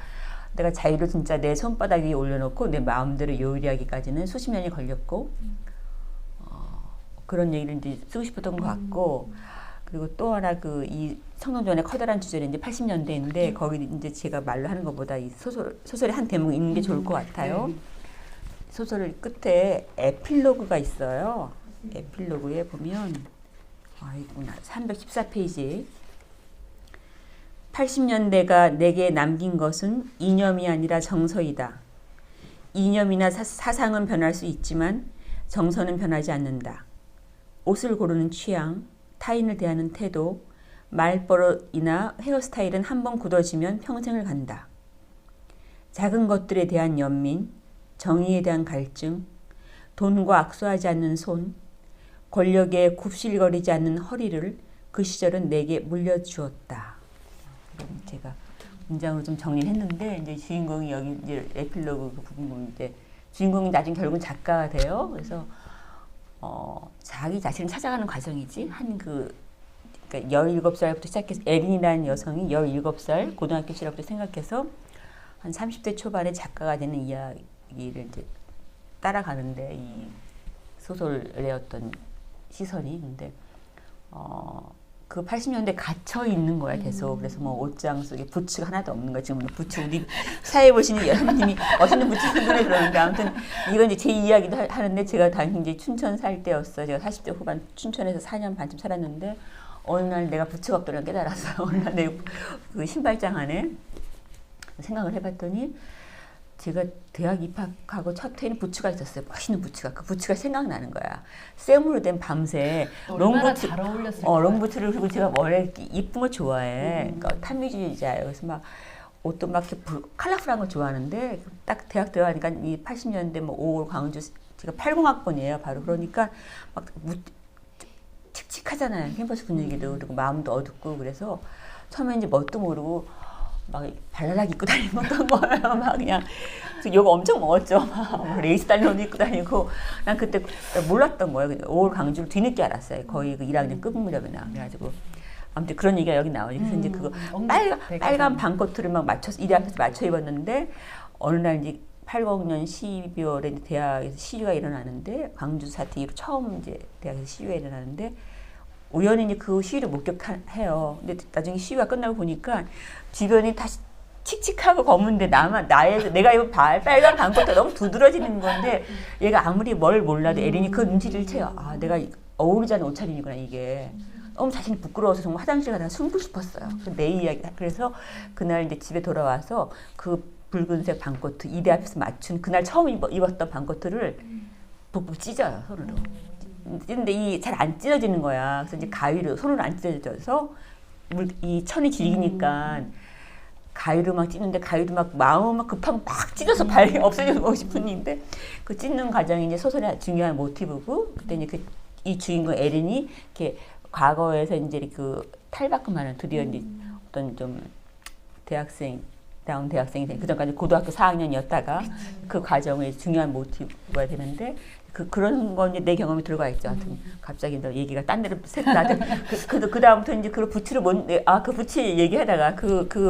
Speaker 2: 내가 자유를 진짜 내 손바닥 위에 올려놓고 내 마음대로 요리하기까지는 수십 년이 걸렸고 그런 얘기를 이제 쓰고 싶었던 것 같고 그리고 또 하나 이 성동전의 커다란 주제는 이제 80년대인데 거기 이제 제가 말로 하는 것보다 이 소설의 한 대목 읽는 게 좋을 것 같아요. 소설 끝에 에필로그가 있어요. 에필로그에 보면 있구나. 314페이지 80년대가 내게 남긴 것은 이념이 아니라 정서이다. 이념이나 사상은 변할 수 있지만 정서는 변하지 않는다. 옷을 고르는 취향, 타인을 대하는 태도, 말버릇이나 헤어스타일은 한번 굳어지면 평생을 간다. 작은 것들에 대한 연민, 정의에 대한 갈증, 돈과 악수하지 않는 손, 권력에 굽실거리지 않는 허리를 그 시절은 내게 물려주었다. 제가 문장으로 좀 정리를 했는데 이제 주인공이 여기 이제 에필로그 그 부분 보면 이제 주인공이 나중에 결국은 작가가 돼요. 그래서 자기 자신을 찾아가는 과정이지. 그러니까 17살부터 시작해서 에린이라는 여성이 17살 고등학교 시절부터 생각해서 한 30대 초반에 작가가 되는 이야기를 이제 따라가는데 이 소설의 어떤 시선이 근데 그 80년대 갇혀 있는 거야 계속. 그래서 뭐 옷장 속에 부츠가 하나도 없는 거야. 지금 부츠 우리 사회 보시는 여러분님이 멋있는 부츠 신고해 그러는데 아무튼 이건 이제 제 이야기도 하는데 제가 당시 이제 춘천 살 때였어요. 제가 40대 후반 춘천에서 4년 반쯤 살았는데 어느 날 내가 부츠가 없다는 걸 깨달았어요. 어느 날 내 그 신발장 안에 생각을 해봤더니 제가 대학 입학하고 첫 해에는 부츠가 있었어요. 멋있는 부츠가. 그 부츠가 생각나는 거야. 쇠물로 된 밤새 롱부츠.
Speaker 1: 잘 어울렸을
Speaker 2: 롱부츠를 그리고 제가 원래 이쁜 거 좋아해. 그러니까 탐미주의자예요. 그래서 막 옷도 막 이렇게 컬러풀한 거 좋아하는데 딱 대학 들어가니까 이 80년대 뭐 5월 광주 제가 80학번이에요. 바로 그러니까 막 칙칙하잖아요. 캠퍼스 분위기도 그리고 마음도 어둡고 그래서 처음에 이제 뭣도 모르고 막 발랄하게 입고 다니는 거예요. 막 그냥 욕 엄청 먹었죠. 막 레이스 달린 옷 입고 다니고 난 그때 몰랐던 거예요. 5월 강주를 뒤늦게 알았어요. 거의 그 1학년 끝 무렵에 나. 그래가지고 아무튼 그런 얘기가 여기 나오니 그래서 이제 그거 빨간 반코트를 막 맞춰서 이대 앞에서 맞춰 입었는데 어느 날 이제 80년 12월에 대학에서 시위가 일어나는데 광주 사태 이후로 처음 이제 대학에서 시위가 일어나는데 우연히 이제 그 시위를 목격해요. 근데 나중에 시위가 끝나고 보니까 주변이 다시 칙칙하고 검은데 내가 입은 빨간 반코트가 너무 두드러지는 건데 얘가 아무리 뭘 몰라도 에린이 그 눈치를 채요. 아, 내가 어울리지 않는 옷차림이구나 이게. 너무 자신이 부끄러워서 정말 화장실 가다가 숨고 싶었어요. 내 이야기. 그래서 그날 이제 집에 돌아와서 그 붉은색 반코트 이대 앞에서 맞춘 그날 처음 입었던 반코트를 북북 찢어요 손으로. 찢는데 이 잘 안 찢어지는 거야. 그래서 이제 가위로 손으로 안 찢어져서 이 천이 질기니까 가위로 막 찢는데 가위로 막 마음 막 급하고 막 찢어서 발이 없어지고 싶은 일인데 그 찢는 과정이 이제 소설의 중요한 모티브고 그때 이제 이 주인공 에린이 이렇게 과거에서 이제 그 탈바꿈하는 드디어 이제 어떤 좀 대학생다운 대학생이 된 그전까지 고등학교 4학년이었다가 그 과정의 중요한 모티브가 되는데 그런 건 이제 내 경험이 들어가 있죠. 하여튼 갑자기 너 얘기가 딴 데로 샜다. 그 다음부터 이제 그 부츠를 그 부츠 얘기하다가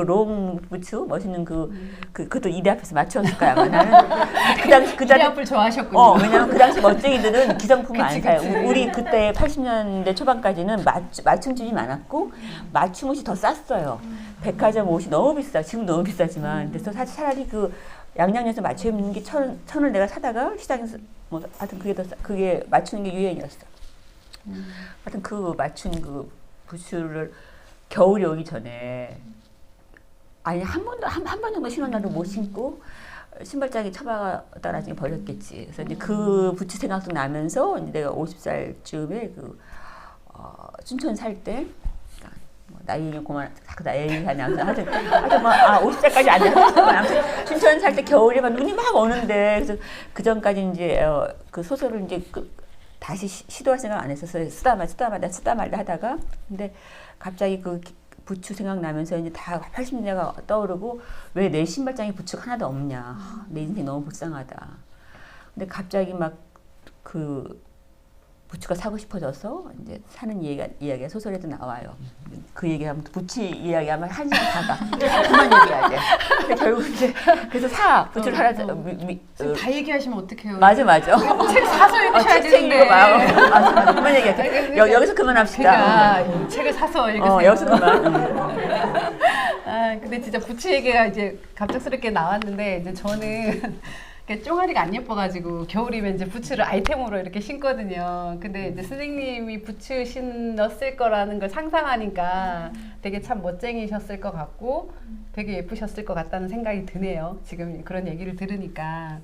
Speaker 2: 롱 부츠 멋있는 그것도 이대 앞에서 맞췄을 거야. 아마 나는 그 당시
Speaker 1: 앞을 좋아하셨군요.
Speaker 2: 왜냐면 그 당시 멋쟁이들은 기성품을 안 사요. 우리 그때 80년대 초반까지는 맞춤집이 많았고 맞춤 옷이 더 쌌어요. 백화점 옷이 너무 비싸. 지금 너무 비싸지만 그래서 사실 차라리 그 양양에서 맞춰 입는 게 천을 내가 사다가 시장에서 뭐 하여튼 그게 맞추는 게 유행이었어. 하여튼 그 맞춘 그 부츠를 겨울이 오기 전에 아니 한 번 정도 신었나도 못 신고 신발장에 처박았다 나중에 버렸겠지. 그래서 이제 그 부츠 생각도 나면서 이제 내가 50살쯤에 춘천 살 때. 나이 얘기 그만 자꾸 나 얘기하네. 하여튼 뭐 50살까지 안 됐지만 아무튼 춘천 살 때 겨울에 막 눈이 막 오는데 그래서 그 전까지 이제 그 소설을 이제 다시 시도할 생각 안 했었어요. 쓰다 말다 하다가 근데 갑자기 그 부츠 생각나면서 이제 다 80년대가 떠오르고 왜 내 신발장에 부츠가 하나도 없냐. 내 인생 너무 불쌍하다. 근데 갑자기 막 부츠가 사고 싶어져서 이제 사는 이야기가 소설에도 나와요. 그 얘기하면 부츠 이야기하면 한 시간 다 가. 그만 얘기해야 돼. 근데 결국 이제 그래서 부츠를 하나
Speaker 1: 다 얘기하시면 어떡해요?
Speaker 2: 맞아.
Speaker 1: 책 사서 읽으셔야
Speaker 2: 책
Speaker 1: 되는데.
Speaker 2: 읽어봐. 맞아. 그만 얘기할게. 여기서 그만합시다.
Speaker 1: 그러니까 책을 사서 읽으세요.
Speaker 2: 여기서 그만.
Speaker 1: 근데 진짜 부츠 얘기가 이제 갑작스럽게 나왔는데 이제 저는 쫑아리가 안 예뻐가지고 겨울이면 이제 부츠를 아이템으로 이렇게 신거든요. 근데 이제 선생님이 부츠 신었을 거라는 걸 상상하니까 되게 참 멋쟁이셨을 것 같고 되게 예쁘셨을 것 같다는 생각이 드네요. 지금 그런 얘기를 들으니까.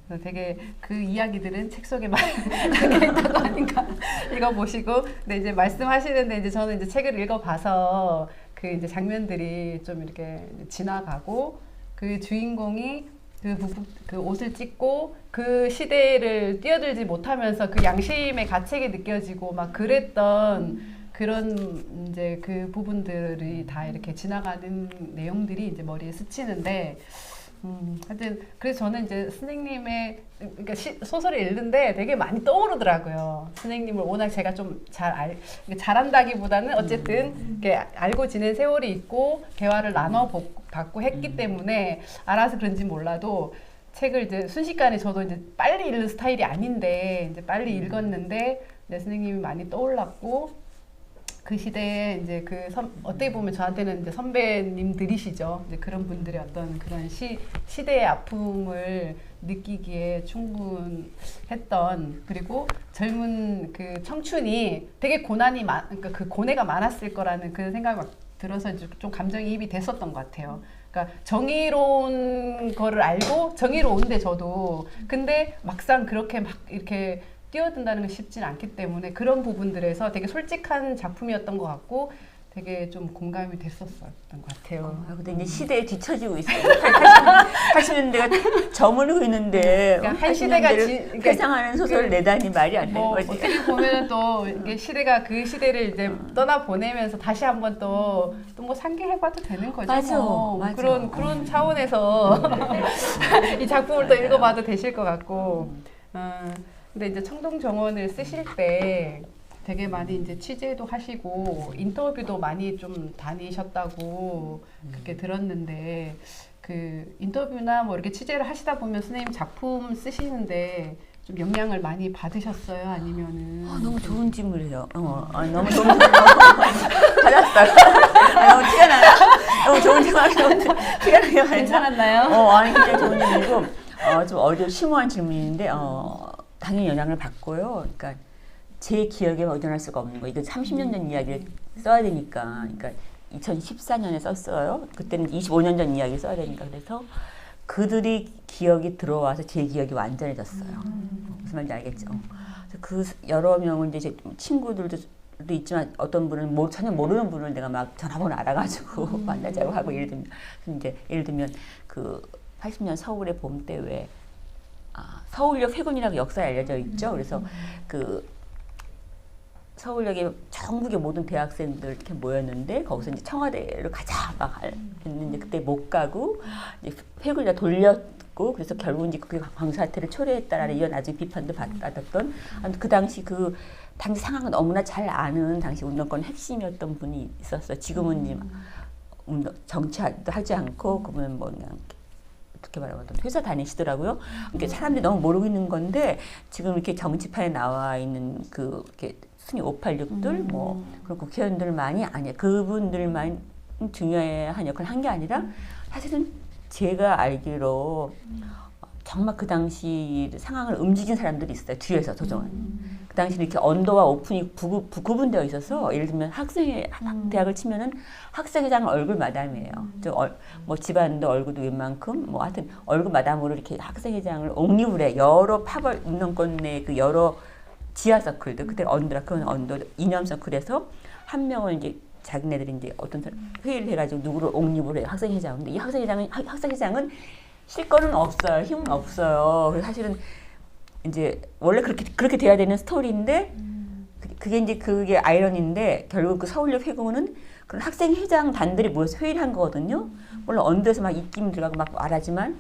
Speaker 1: 그래서 되게 그 이야기들은 책 속에 많이 담겨있다고 하니까 읽어보시고. 근데 이제 말씀하시는데 이제 저는 이제 책을 읽어봐서 그 이제 장면들이 좀 이렇게 지나가고 그 주인공이 그 옷을 찢고 그 시대를 뛰어들지 못하면서 그 양심의 가책이 느껴지고 막 그랬던 그런 이제 그 부분들이 다 이렇게 지나가는 내용들이 이제 머리에 스치는데 하여튼 그래서 저는 이제 선생님의 그러니까 소설을 읽는데 되게 많이 떠오르더라고요. 선생님을 워낙 제가 좀 잘한다기보다는 어쨌든 이렇게 알고 지낸 세월이 있고 대화를 나눠봤고 했기 때문에 알아서 그런지 몰라도 책을 이제 순식간에 저도 이제 빨리 읽는 스타일이 아닌데 이제 빨리 읽었는데 내 선생님이 많이 떠올랐고 그 시대에 이제 어떻게 보면 저한테는 이제 선배님들이시죠. 이제 그런 분들의 어떤 그런 시대의 아픔을 느끼기에 충분했던 그리고 젊은 그 청춘이 되게 그러니까 그 고뇌가 많았을 거라는 그 생각이 막 들어서 이제 좀 감정이입이 됐었던 것 같아요. 그러니까 정의로운 거를 알고 정의로운데 저도 근데 막상 그렇게 막 이렇게 뛰어든다는 게 쉽지는 않기 때문에 그런 부분들에서 되게 솔직한 작품이었던 것 같고 되게 좀 공감이 됐었던 것 같아요.
Speaker 2: 근데 이제 시대에 뒤처지고 있어요. 80년대가 저물고 있는데
Speaker 1: 그러니까 한 시대가
Speaker 2: 회상하는 소설을 내다니 말이 안 되는 거지.
Speaker 1: 어떻게 보면 또 이게 시대가 그 시대를 이제 떠나 보내면서 다시 한번 또 뭐 상기해봐도 되는 거죠.
Speaker 2: 맞아.
Speaker 1: 그런 차원에서 이 작품을 또 읽어봐도 되실 것 같고. 근데 이제 청동정원을 쓰실 때 되게 많이 이제 취재도 하시고 인터뷰도 많이 좀 다니셨다고 그렇게 들었는데 그 인터뷰나 뭐 이렇게 취재를 하시다 보면 선생님 작품 쓰시는데 좀 영향을 많이 받으셨어요? 아니면은
Speaker 2: 너무 좋은 질문이에요. 너무 좋은 질문 받았어요. 너무 티가 나요. 너무 좋은 질문이에요. 티가 나요.
Speaker 1: 괜찮았나요?
Speaker 2: 아니 굉장히 좋은 질문이고 좀 심오한 질문인데 당연히 영향을 받고요. 그러니까 제 기억에 의존할 수가 없는 거. 이거 30년 전 이야기를 써야 되니까. 그러니까 2014년에 썼어요. 그때는 25년 전 이야기를 써야 되니까. 그래서 그들이 기억이 들어와서 제 기억이 완전해졌어요. 무슨 말인지 알겠죠? 그 여러 명은 이제 제 친구들도 있지만 어떤 분은 전혀 모르는 분을 내가 막 전화번호 알아가지고 만나자고 하고 예를 들면 그 80년 서울의 봄 때 왜 서울역 회군이라고 역사에 알려져 있죠. 그래서 그 서울역에 전국의 모든 대학생들 이렇게 모였는데 거기서 이제 청와대를 가자 막 했는데 그때 못 가고 이제 회군이 돌렸고 그래서 결국 이제 그 광사태를 초래했다라는 이런 나중에 비판도 받았던 그 당시 당시 상황을 너무나 잘 아는 당시 운동권 핵심이었던 분이 있었어요. 지금은 이제 정치도 하지 않고 그분은 뭐 그냥 어떻게 말하면 회사 다니시더라고요. 그러니까 사람들이 너무 모르고 있는 건데 지금 이렇게 정치판에 나와 있는 그 이렇게 순위 586들 뭐 그런 국회의원들만이 아니야. 그분들만 중요한 역할을 한 게 아니라 사실은 제가 알기로 정말 그 당시 상황을 움직인 사람들이 있어요. 뒤에서 조정은. 그 당시는 이렇게 언더와 오픈이 구분되어 있어서 예를 들면 대학을 치면은 학생회장 얼굴 마담이에요. 뭐 집안도 얼굴도 웬만큼 뭐 하여튼 얼굴 마담으로 이렇게 학생회장을 옹립을 해. 여러 파벌 운동권 내 그 여러 지하 서클들 그때 그건 언더 이념 서클에서 한 명을 이제 자기네들이 이제 어떤 회의를 해가지고 누구를 옹립을 해요. 학생회장. 근데 이 학생회장은 실권은 없어요. 힘은 없어요. 그래서 사실은 이제 원래 그렇게 돼야 되는 스토리인데 그게 아이러니인데 결국 그 서울역 회고는 그런 학생회장 단들이 모여서 회의를 한 거거든요. 물론 언더에서 막 입김 들어가고 막 말하지만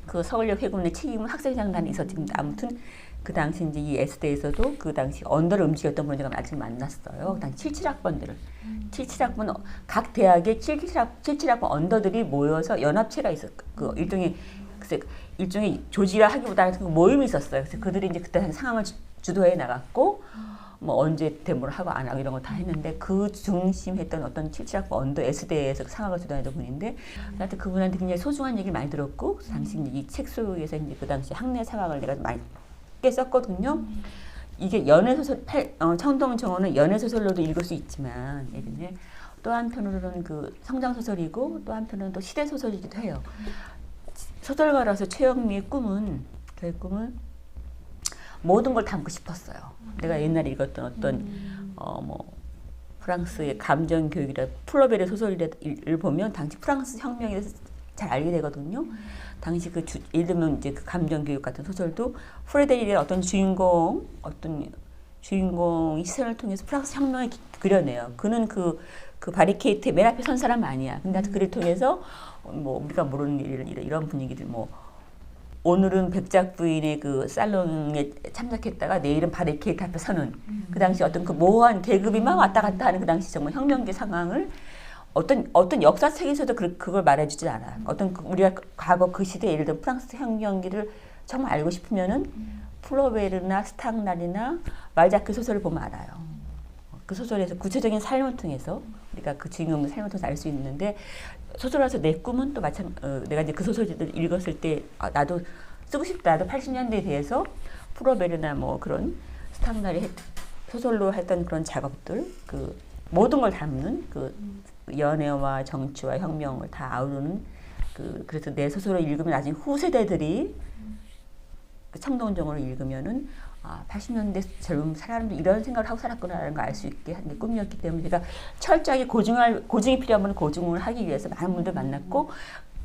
Speaker 2: 그 서울역 회고의 책임은 학생회장 단이 있었지. 아무튼 그 당시 이제 이 S대에서도 그 당시 언더를 움직였던 분을 제가 아직 만났어요. 그 당시 77학번들을. 77학번 각 대학의 77학번 언더들이 모여서 연합체가 있었. 그 일종의 조직이라 하기보다는 그 모임이 있었어요. 그래서 그들이 이제 그때 상황을 주도해 나갔고 뭐 언제 데모를 하고 안 하고 이런 거 다 했는데 그 중심했던 어떤 77학번 언더 S대에서 상황을 주도하던 분인데 나한테 그분한테 굉장히 소중한 얘기를 많이 들었고 당시 이 책 속에서 이제 그 당시 학내 상황을 내가 많이 썼거든요. 이게 연애소설, 청동정원은 연애소설로도 읽을 수 있지만, 또 한편으로는 그 성장소설이고, 또 한편으로는 또 시대소설이기도 해요. 소설가라서 최영미의 저의 꿈은 모든 걸 담고 싶었어요. 내가 옛날에 읽었던 어떤, 프랑스의 감정교육이라 플로베르 소설을 보면 당시 프랑스 혁명에 대해서 잘 알게 되거든요. 당시 예를 들면 이제 그 감정교육 같은 소설도 프레데릭의 어떤 주인공이 시선을 통해서 프랑스 혁명을 그려내요. 그는 그 바리케이트에 맨 앞에 선 사람 아니야. 근데 그를 통해서 뭐 우리가 모르는 이런 분위기들 뭐 오늘은 백작 부인의 그 살롱에 참석했다가 내일은 바리케이트 앞에 서는 그 당시 어떤 그 모호한 계급이 막 왔다 갔다 하는 그 당시 정말 혁명기 상황을 어떤 역사책에서도 그걸 말해주지 않아. 우리가 과거 그 시대에 예를 들어 프랑스 혁명기를 정말 알고 싶으면은 플로베르나 스탕날이나 말자크 소설을 보면 알아요. 그 소설에서 구체적인 삶을 통해서 우리가 그 주인공의 삶을 통해서 알 수 있는데 소설에서 내 꿈은 또 내가 이제 그 소설들을 읽었을 때 나도 쓰고 싶다. 나도 80년대에 대해서 플로베르나 뭐 그런 스탕날이 소설로 했던 그런 작업들 그 모든 걸 담는 그 연애와 정치와 혁명을 다 아우르는 그래서 내 소설을 읽으면 나중에 후세대들이 그 청동정원을 읽으면은 80년대 젊은 사람들이 이런 생각을 하고 살았구나라는 걸 알 수 있게 하는 게 꿈이었기 때문에 제가 철저하게 고증이 필요하면 고증을 하기 위해서 많은 분들 만났고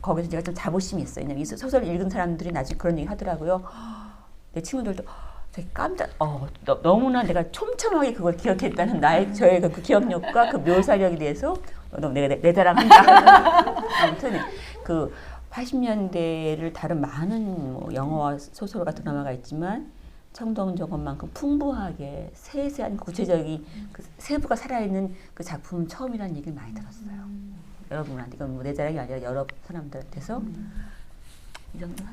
Speaker 2: 거기서 제가 좀 자부심이 있어요. 왜냐면 이 소설을 읽은 사람들이 나중에 그런 얘기 하더라고요. 내 친구들도 되게 너무나 내가 촘촘하게 그걸 기억했다는 저의 그 기억력과 그 묘사력에 대해서 내가 내 자랑한다. 아무튼 그 80년대를 다룬 많은 뭐 영화와 소설과 드라마가 있지만 청동정원만큼 풍부하게 세세한 구체적인 그 세부가 살아있는 그 작품은 처음이라는 얘기를 많이 들었어요. 여러분한테 이건 뭐 내 자랑이 아니라 여러 사람들한테서 이 정도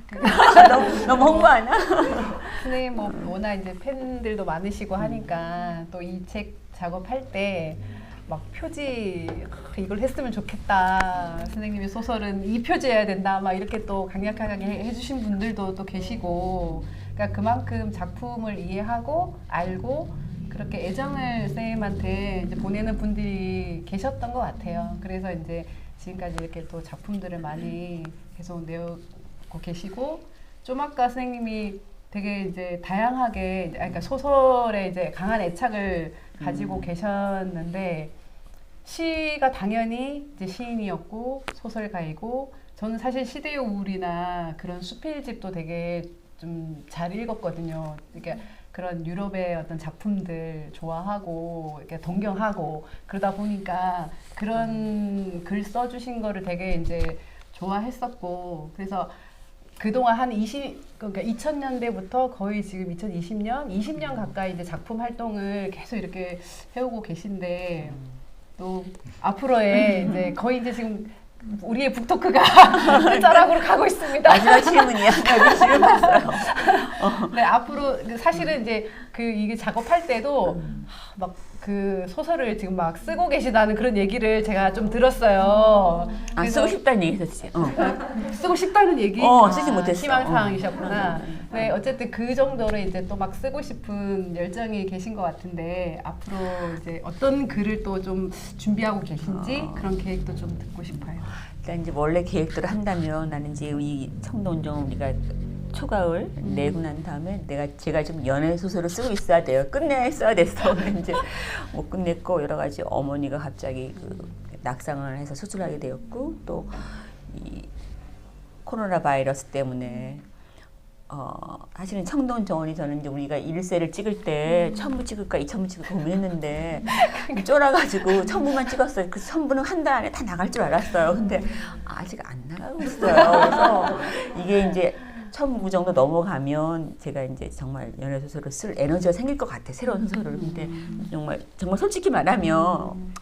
Speaker 2: 너무 홍보하나?
Speaker 1: 선생님 뭐 워낙 이제 팬들도 많으시고 하니까 또 이 책 작업할 때 막 표지 이걸 했으면 좋겠다. 선생님의 소설은 이 표지여야 된다. 막 이렇게 또 강력하게 해주신 분들도 또 계시고, 그러니까 그만큼 작품을 이해하고 알고 그렇게 애정을 선생님한테 이제 보내는 분들이 계셨던 것 같아요. 그래서 이제 지금까지 이렇게 또 작품들을 많이 계속 내고 계시고, 좀 아까 선생님이 되게 이제 다양하게, 그러니까 소설에 이제 강한 애착을 가지고 계셨는데 시가 당연히 이제 시인이었고 소설가이고 저는 사실 시대의 우울이나 그런 수필집도 되게 좀 잘 읽었거든요. 그러니까 그런 유럽의 어떤 작품들 좋아하고 이렇게 동경하고 그러다 보니까 그런 글 써주신 거를 되게 이제 좋아했었고 그래서 그동안 그러니까 2000년대부터 거의 지금 2020년 가까이 이제 작품 활동을 계속 이렇게 해오고 계신데 또 앞으로의 이제 거의 이제 지금 우리의 북토크가 끝자락으로 가고 있습니다.
Speaker 2: 마지막 질문이야. 여기 질문 봤어요.
Speaker 1: 네, 앞으로 사실은 이제 이게 작업할 때도 막 그 소설을 지금 막 쓰고 계시다는 그런 얘기를 제가 좀 들었어요.
Speaker 2: 아, 쓰고 싶다는 얘기 했었지.
Speaker 1: 쓰고 싶다는 얘기?
Speaker 2: 쓰지 못했어.
Speaker 1: 희망사항이셨구나. 네, 어쨌든 그 정도로 이제 또 막 쓰고 싶은 열정이 계신 것 같은데 앞으로 이제 어떤 글을 또 좀 준비하고 계신지 그런 계획도 좀 듣고 싶어요.
Speaker 2: 일단 이제 원래 계획대로 한다면 나는 이제 이 청동정 우리가 초가을 내고 난 다음에 제가 좀 연애 소설을 쓰고 있어야 돼요. 끝내야 됐어. 근데 이제 못 끝냈고 여러 가지 어머니가 갑자기 그 낙상을 해서 수술하게 되었고 또 이 코로나 바이러스 때문에 사실은 청동정원이 저는 이제 우리가 1세를 찍을 때 1000부 찍을까 2000부 찍을까 고민했는데 쫄아가지고 1000부만 찍었어요. 그 1000부는 한 달 안에 다 나갈 줄 알았어요. 근데 아직 안 나가고 있어요. 그래서 이게 이제 1000부 정도 넘어가면 제가 이제 정말 연애 소설을 쓸 에너지가 생길 것 같아. 새로운 소설을. 근데 정말 솔직히 말하면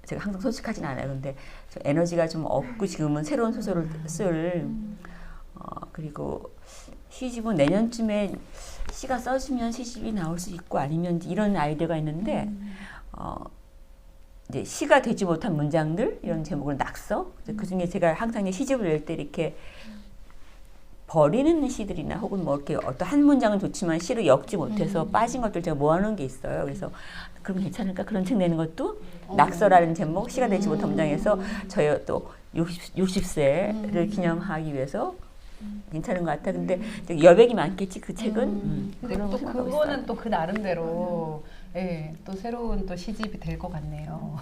Speaker 2: 제가 항상 솔직하진 않아요. 근데 에너지가 좀 없고 지금은 새로운 소설을 쓸 그리고 시집은 내년쯤에 시가 써지면 시집이 나올 수 있고 아니면 이런 아이디어가 있는데 이제 시가 되지 못한 문장들 이런 제목을 낙서 그 중에 제가 항상 시집을 낼 때 이렇게 버리는 시들이나 혹은 뭐 이렇게 어떤 한 문장은 좋지만 시를 엮지 못해서 빠진 것들 제가 모아놓은 게 있어요. 그래서 그럼 괜찮을까? 그런 책 내는 것도 낙서라는 제목, 시가 되지 못한 문장에서 저희 또 60세를 기념하기 위해서 괜찮은 것 같아. 근데 여백이 많겠지 그 책은.
Speaker 1: 근데 또 그거는 또 그 나름대로 또 새로운 또 시집이 될 것 같네요.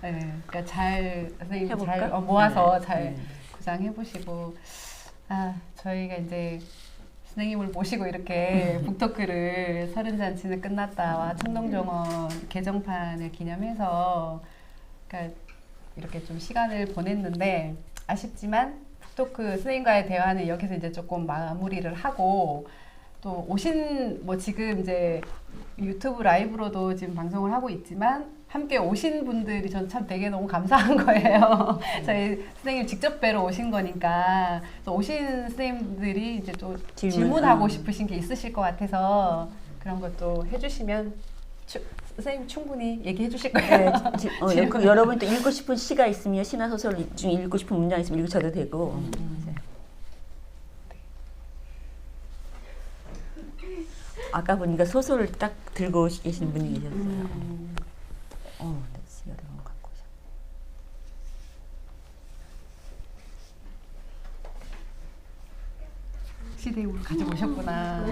Speaker 1: 그러니까 잘 선생님
Speaker 2: 해볼까?
Speaker 1: 잘 모아서 잘 구상해 보시고 저희가 이제 선생님을 모시고 이렇게 북토크를 서른잔치는 끝났다와 청동정원 개정판을 기념해서 그러니까 이렇게 좀 시간을 보냈는데 아쉽지만 북토크 선생님과의 대화는 여기서 이제 조금 마무리를 하고 또 오신 뭐 지금 이제 유튜브 라이브로도 지금 방송을 하고 있지만 함께 오신 분들이 전 참 되게 너무 감사한 거예요. 저희 선생님 직접 뵈러 오신 거니까 또 오신 선생님들이 이제 또 질문하고 싶으신 게 있으실 것 같아서 그런 것도 해주시면 선생님 충분히 얘기해 주실 거예요.
Speaker 2: 네, 여러분 또 읽고 싶은 시가 있으면 시나 소설 중에 읽고 싶은 문장 있으면 읽으셔도 되고. 아까 보니까 소설을 딱 들고 계신 분이 계셨어요. 여러 번 갖고 오셨네.
Speaker 1: 시대의 우울 가지고 오셨구나.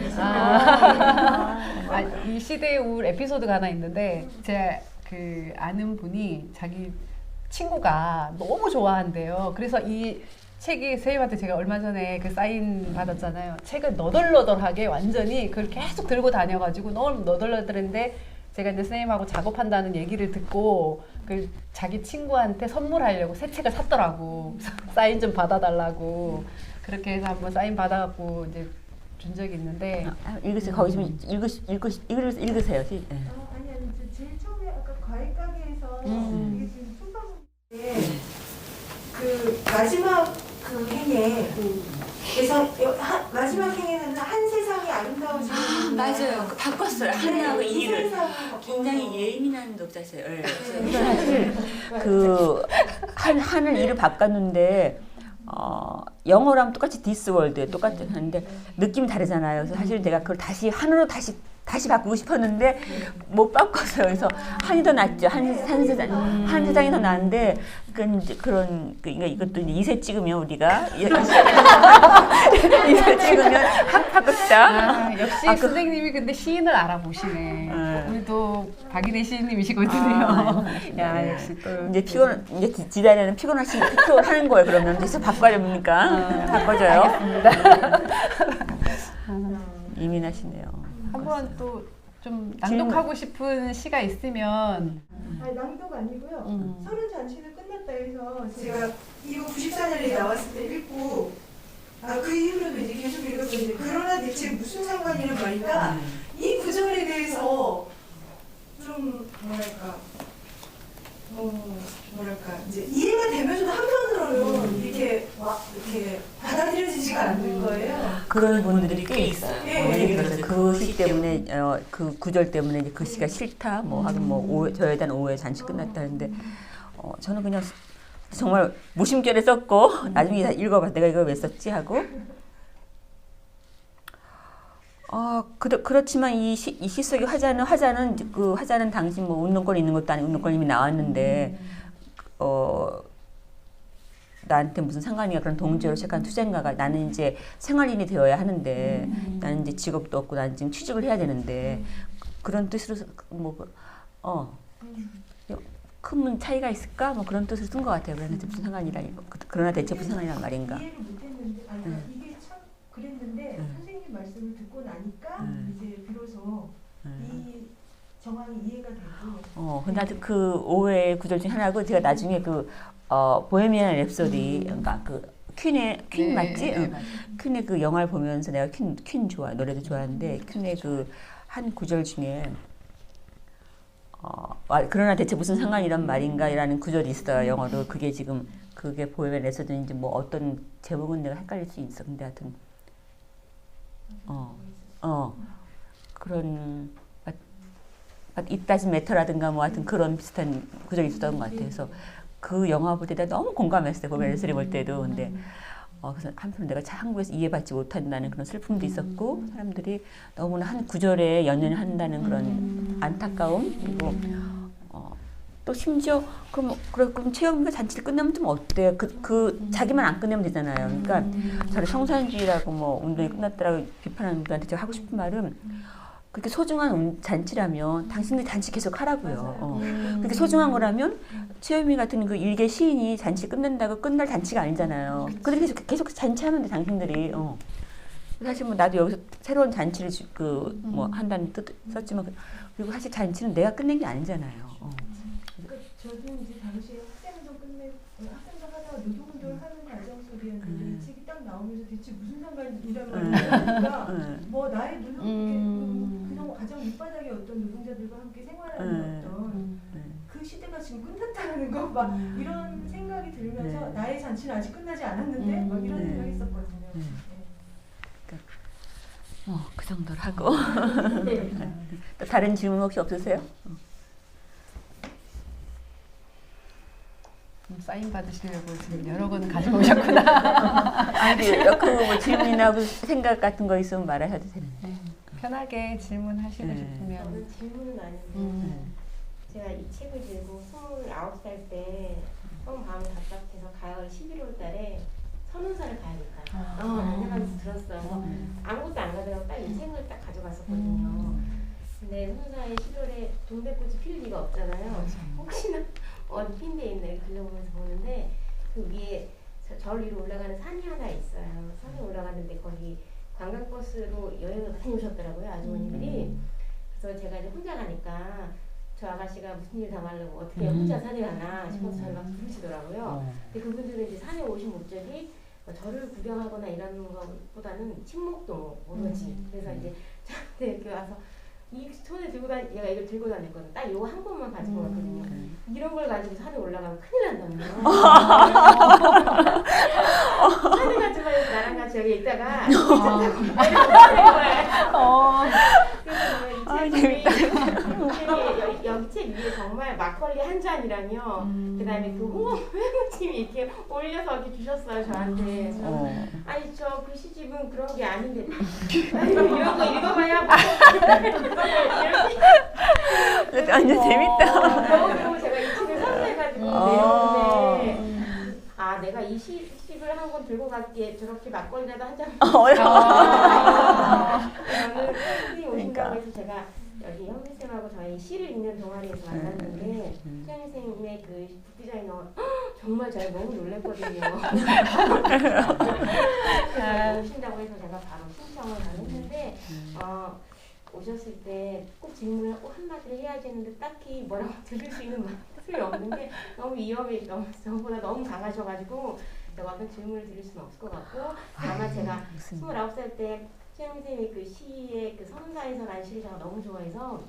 Speaker 1: 이 시대의 우울 에피소드가 하나 있는데 제 그 아는 분이 자기 친구가 너무 좋아한대요. 그래서 이 책이 선생님한테 제가 얼마 전에 그 사인 받았잖아요. 책을 너덜너덜하게 완전히 그걸 계속 들고 다녀가지고 너무 너덜너덜한데 제가 이제 선생님하고 작업한다는 얘기를 듣고 그 자기 친구한테 선물하려고 새 책을 샀더라고. 사인 좀 받아달라고. 그렇게 해서 한번 사인 받아갖고 이제 준 적이 있는데.
Speaker 2: 읽으세요. 거기 좀 읽으세요.
Speaker 3: 아니 제일 처음에 아까 과일 가게에서 이게 지금 출판물인데 그 마지막 그 행에 마지막 행에는 한 세상이 아름다워지는
Speaker 2: 맞아요. 바꿨어요. 하나하고 이를 굉장히 예민한 독자세요. 사실 한을 이를 바꿨는데 영어랑 똑같이 this world에 똑같이 하는데 느낌이 다르잖아요. 그래서 사실 내가 그걸 다시 한으로 다시 다시 바꾸고 싶었는데 못 바꿨어요. 그래서 한이 더 낫죠. 한 세상이 더 나은데 그러니까 이것도 이제 2세 찍으면 우리가 2세 찍으면 바꿨다.
Speaker 1: 아, 역시 선생님이 근데 시인을 알아보시네. 우리도 박인혜 시인님이시거든요. 야, 역시 또
Speaker 2: 이제 이제 지단에는 피곤하는 거예요. 그러면 그래서 바꿔야 됩니까? 바꿔줘요. 예민하시네요.
Speaker 1: 한번 또 좀 낭독하고 싶은 시가 있으면
Speaker 3: 아니, 낭독 아니고요. 서른 잔치는 끝났다 해서 제가 이거 94년에 나왔을 때 읽고 그 이후로도 이제 계속 읽었거든요. 그러나 대체 무슨 상관이란 말인가? 이 구절에 대해서 좀 뭐랄까 이제 이해가 되면서도 한편으로는 이렇게 받아들여지지가 않는 거예요.
Speaker 2: 그런 분들이 꽤 있어요.
Speaker 3: 예.
Speaker 2: 그래서 그 시 때문에 그 구절 때문에 이제 그 시가 싫다 뭐 하긴 뭐 저에 대한 오해 잔치 끝났다 하는데 저는 그냥 정말 무심결에 썼고 나중에 다 읽어봐 내가 이걸 왜 썼지 하고 그렇지만 이 시 속의 화자는 그 화자는 당신 뭐 운동권 있는 것도 아니고 운동권 이미 나왔는데 나한테 무슨 상관이야. 그런 동지로 시작한 투쟁가가 나는 이제 생활인이 되어야 하는데 나는 이제 직업도 없고 나는 지금 취직을 해야 되는데 그런 뜻으로 큰 차이가 있을까? 뭐 그런 뜻으로 쓴 것 같아요. 무슨 상관이라 그러나 대체 무슨 상관이란 말인가?
Speaker 3: 이해를 못했는데 이게 참 그랬는데 선생님 말씀을 듣고 나니까 이제 비로소 이 정황이 이해가 되고.
Speaker 2: 근데 하여튼 그 오해의 구절 중 하나고 제가 나중에 보헤미안 랩소디 그러니까 퀸 맞지? 퀸의 그 영화를 보면서 내가 퀸 좋아 노래도 좋아하는데 퀸의 그 한 구절 중에 그러나 대체 무슨 상관이란 말인가라는 구절이 있어요. 영어로 그게 보헤미안 랩소디인지 뭐 어떤 제목은 내가 헷갈릴 수 있어. 근데 하여튼 그런 It doesn't matter라든가 뭐 하여튼 그런 비슷한 구절이 있었던 것 같아요. 그래서 그 영화 볼 때 내가 너무 공감했어요. 보헤미안 랩소디 볼 때도. 근데 그래서 한편 내가 한국에서 이해받지 못한다는 그런 슬픔도 있었고 사람들이 너무나 한 구절에 연연한다는 그런 안타까움 그리고 또 심지어 그럼 최영미가 잔치를 끝내면 좀 어때? 자기만 안 끝내면 되잖아요. 그러니까 저를 청산주의라고 뭐 운동이 끝났다라고 비판하는 분들한테 제가 하고 싶은 말은 그렇게 소중한 잔치라면 당신들 잔치 계속 하라고요. 그렇게 소중한 거라면 최유미 같은 그 일개 시인이 잔치 끝낸다고 끝날 잔치가 아니잖아요. 그들이 계속 잔치하면 돼 당신들이. 사실 뭐 나도 여기서 새로운 잔치를 한다는 뜻 썼지만 그리고 사실 잔치는 내가 끝낸 게 아니잖아요.
Speaker 3: 저도 이제 당시에 학생도 하다가 노동운동을 하는 과정 속이었는데 이 책이 딱 나오면서 대체 무슨 상관이란 말이니까 뭐 나의 그냥 가장 밑바닥의 어떤 노동자들과 함께 생활하는 어떤 그 시대가 지금 끝났다는 거 막 이런 생각이 들면서 나의 잔치는 아직 끝나지 않았는데 막 이런 생각이 있었거든요.
Speaker 2: 그 정도로 하고 또 다른 질문 혹시 없으세요?
Speaker 1: 사인 받으시려고 지금 여러 권을 가지고 오셨구나.
Speaker 2: 뭐 질문이나 생각 같은 거 있으면 말하셔도 되는데.
Speaker 1: 편하게 질문하시고 싶으면.
Speaker 4: 저는 질문은 아닌데 제가 이 책을 들고 29살 때 처음 마음이 답답해서 가을 11월 달에 선운사를 가야겠다. 안녕하면서 들었어요. 아무것도 안 가더라고 딱 이 책을 딱 가져갔었거든요. 근데 선운사에 11월에 동백꽃이 필 리가 없잖아요. 혹시나 어디 핀 데 있나 글러보면서 보는데 그 위에 절 위로 올라가는 산이 하나 있어요. 산에 올라갔는데 거기 관광버스로 여행을 많이 오셨더라고요 아주머니들이. 그래서 제가 이제 혼자 가니까 저 아가씨가 무슨 일 당하려고 어떻게 혼자 산에 가나 싶어서 저를 막 부르시더라고요. 근데 그분들은 이제 산에 오신 목적이 저를 구경하거나 이런 것보다는 친목도 오로지. 그래서 이제 저한테 이렇게 와서 이 손에 얘가 이걸 들고 다녔거든. 딱 이거 한 번만 가지고 왔거든요. 이런 걸 가지고 산에 올라가면 큰일 난다며. 산에 가지 말고 나랑 같이 여기 있다가 그래서 이 책이 여기 책 위에 정말 막걸리 한 잔이랑요. 그다음에 그 홍어찜이 이렇게 올려서 이렇게 주셨어요 저한테. 아니 저 글씨집은 그런 게 아닌데 아니, 이런 거 읽어봐야 뭐. 이렇게.
Speaker 2: 완전 재밌다.
Speaker 4: 너무 제가 이 책을 선사해가지고 내렸는데 아 내가 이 시집을 한 권 들고 갔기에 저렇게 막걸리라도 한 잔. 저는 선생님 오신다고 해서 제가 여기 현미쌤하고 저희 시를 읽는 동아리에서 만났는데 현미쌤의 그 북디자이너 정말 제가 너무 놀랐거든요. 그래서 오신다고 해서 제가 바로 신청을 했는데 오셨을 때 꼭 질문을 꼭 한마디를 해야지 했는데 딱히 뭐라고 들을 수 있는 말씀이 없는데 너무 위험이 저보다 너무 강하셔가지고 제가 어떤 질문을 드릴 수는 없을 것 같고 아마 제가 29살 때 최영미 선생님이 그 시의 그 선사에서라는 시를 제가 너무 좋아해서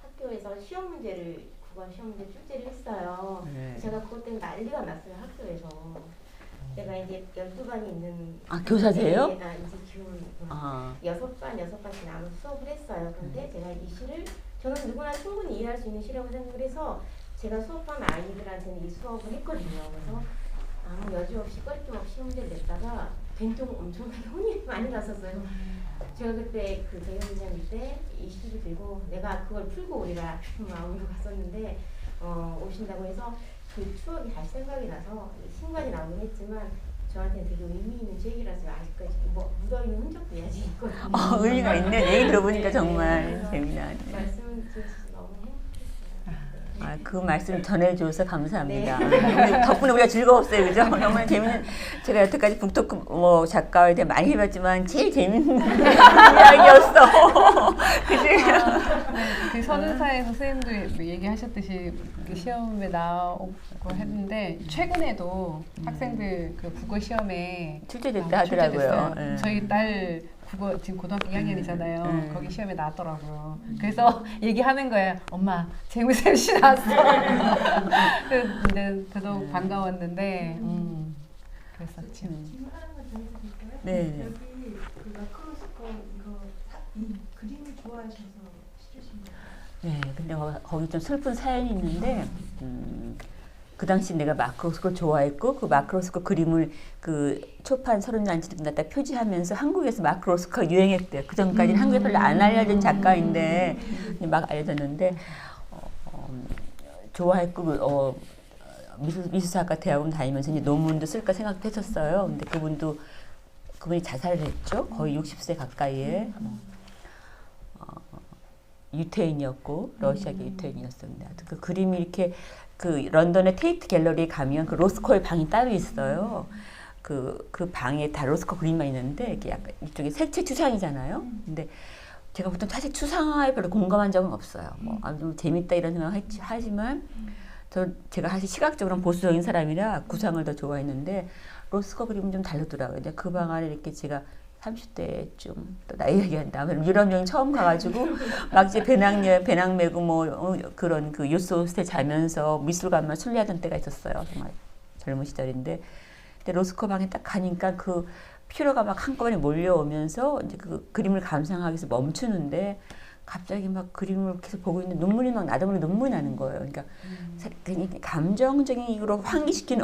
Speaker 4: 학교에서 시험 문제를 국어 시험 문제 출제를 했어요. 제가 그것 때문에 난리가 났어요 학교에서. 제가 이제 12반이 있는
Speaker 2: 교사세요?
Speaker 4: 나 이제 기운 6반씩 나눠 수업을 했어요. 근데 제가 이 시를 저는 누구나 충분히 이해할 수 있는 시라고 생각을 해서 제가 수업한 아이들한테는 이 수업을 했거든요. 그래서 아무 여지 없이 꺼리낌 없이 문제를 냈다가 된통 엄청나게 혼이 많이 났었어요. 제가 그때 그 대연장 때 이 시를 들고 내가 그걸 풀고 오리라 싶은 마음으로 갔었는데 오신다고 해서 그 추억이 다시 생각이 나서 신관이 나오긴 했지만 저한테는 되게 의미 있는 책이라서 아직까지 뭐 묻어있는 흔적도 아직 있거든요.
Speaker 2: 의미가 있네. 얘기 들어보니까 정말 재미나네.
Speaker 4: 말씀 주셔서 너무 행복했어요.
Speaker 2: 그 말씀 전해줘서 감사합니다. 덕분에 우리가 즐거웠어요, 그죠? 정말 재밌는, 제가 여태까지 북토크 작가에 대해 많이 해봤지만 제일 재밌는 이야기였어. 그치?
Speaker 1: 그 서른사에서 선생님도 얘기하셨듯이 시험에 나오고 했는데 최근에도 학생들 그 국어 시험에
Speaker 2: 출제됐다 하더라고요.
Speaker 1: 출제됐어요. 저희 딸 국어 지금 고등학교 2학년이잖아요. 거기 시험에 나왔더라고요. 그래서 얘기하는 거예요. 엄마 재무쌤 씨 나왔어. 근데 더더욱 반가웠는데 그랬었지.
Speaker 3: 질문 하나만 더 해도 될까요?
Speaker 2: 네.
Speaker 3: 여기 그 마크로스코 이거 이 그림을 좋아하셔서 시주신 거예요?
Speaker 2: 네, 근데 거기 좀 슬픈 사연이 있는데, 그 당시 내가 마크로스코 좋아했고, 그 마크로스코 그림을 그 초판 30난치를 갖다 표지하면서 한국에서 마크로스코 유행했대요. 그 전까지는 한국에 별로 안 알려진 작가인데, 막 알려졌는데, 좋아했고, 미술사학과 대학원 다니면서 이제 논문도 쓸까 생각했었어요. 근데 그분이 자살을 했죠. 거의 60세 가까이에. 유태인이었고 러시아계 유태인이었습니다. 그 그림이 이렇게 그 런던의 테이트 갤러리에 가면 그 로스코의 방이 따로 있어요. 그 방에 다 로스코 그림만 있는데 이게 약간 이쪽에 색채 추상이잖아요. 근데 제가 보통 사실 추상화에 별로 공감한 적은 없어요. 좀 재밌다 이런 생각 하지만 제가 사실 시각적으로는 보수적인 사람이라 구상을 더 좋아했는데 로스코 그림은 좀 다르더라고요. 근데 그 방 안에 이렇게 제가 30대쯤 또 나이 얘기한다. 유럽 여행 처음 가가지고 막 이제 배낭 메고 그런 그 유스 호스텔 자면서 미술관만 순례하던 때가 있었어요. 정말 젊은 시절인데, 근데 로스코 방에 딱 가니까 그 피로가 막 한꺼번에 몰려오면서 이제 그 그림을 감상하기 위해서 멈추는데 갑자기 막 그림을 계속 보고 있는데 눈물이 막 나다 보니 눈물이 나는 거예요. 그러니까 굉장히 감정적인 이유로 환기시킨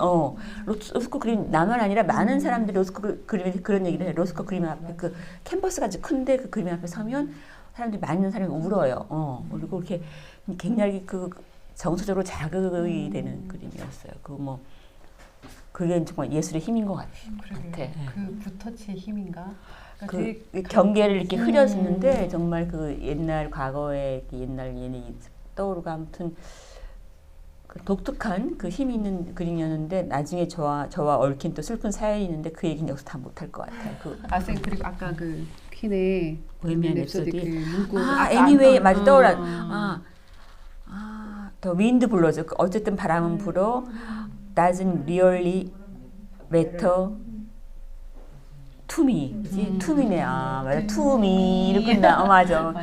Speaker 2: 로스코 그림 나만 아니라 많은 사람들이 로스코 그림에 그런 얘기를 해요. 로스코 그림 앞에 그 캔버스가 큰데 그 그림 앞에 서면 사람들이 많은 사람이 울어요. 그리고 이렇게 굉장히 그 정서적으로 자극이 되는 그림이었어요. 그게 정말 예술의 힘인 것 같아.
Speaker 1: 그 붓터치의 힘인가?
Speaker 2: 그 경계를 이렇게 흐려주는데 정말 그 옛날 과거의 옛날 예능이 떠오르고 아무튼 그 독특한 그 힘 있는 그림이었는데 나중에 저와 얽힌 또 슬픈 사연이 있는데 그 얘기는 여기서 다 못할 것 같아요.
Speaker 1: 선생님 그리고 아까 그 퀸의
Speaker 2: 보헤미안 랩소디
Speaker 1: 그
Speaker 2: 애니웨이 맞아 떠올라. 더 윈드 블로즈 어쨌든 바람은 불어 doesn't really matter 투미지 투미네. 맞아. 투미로 끝나. 맞아.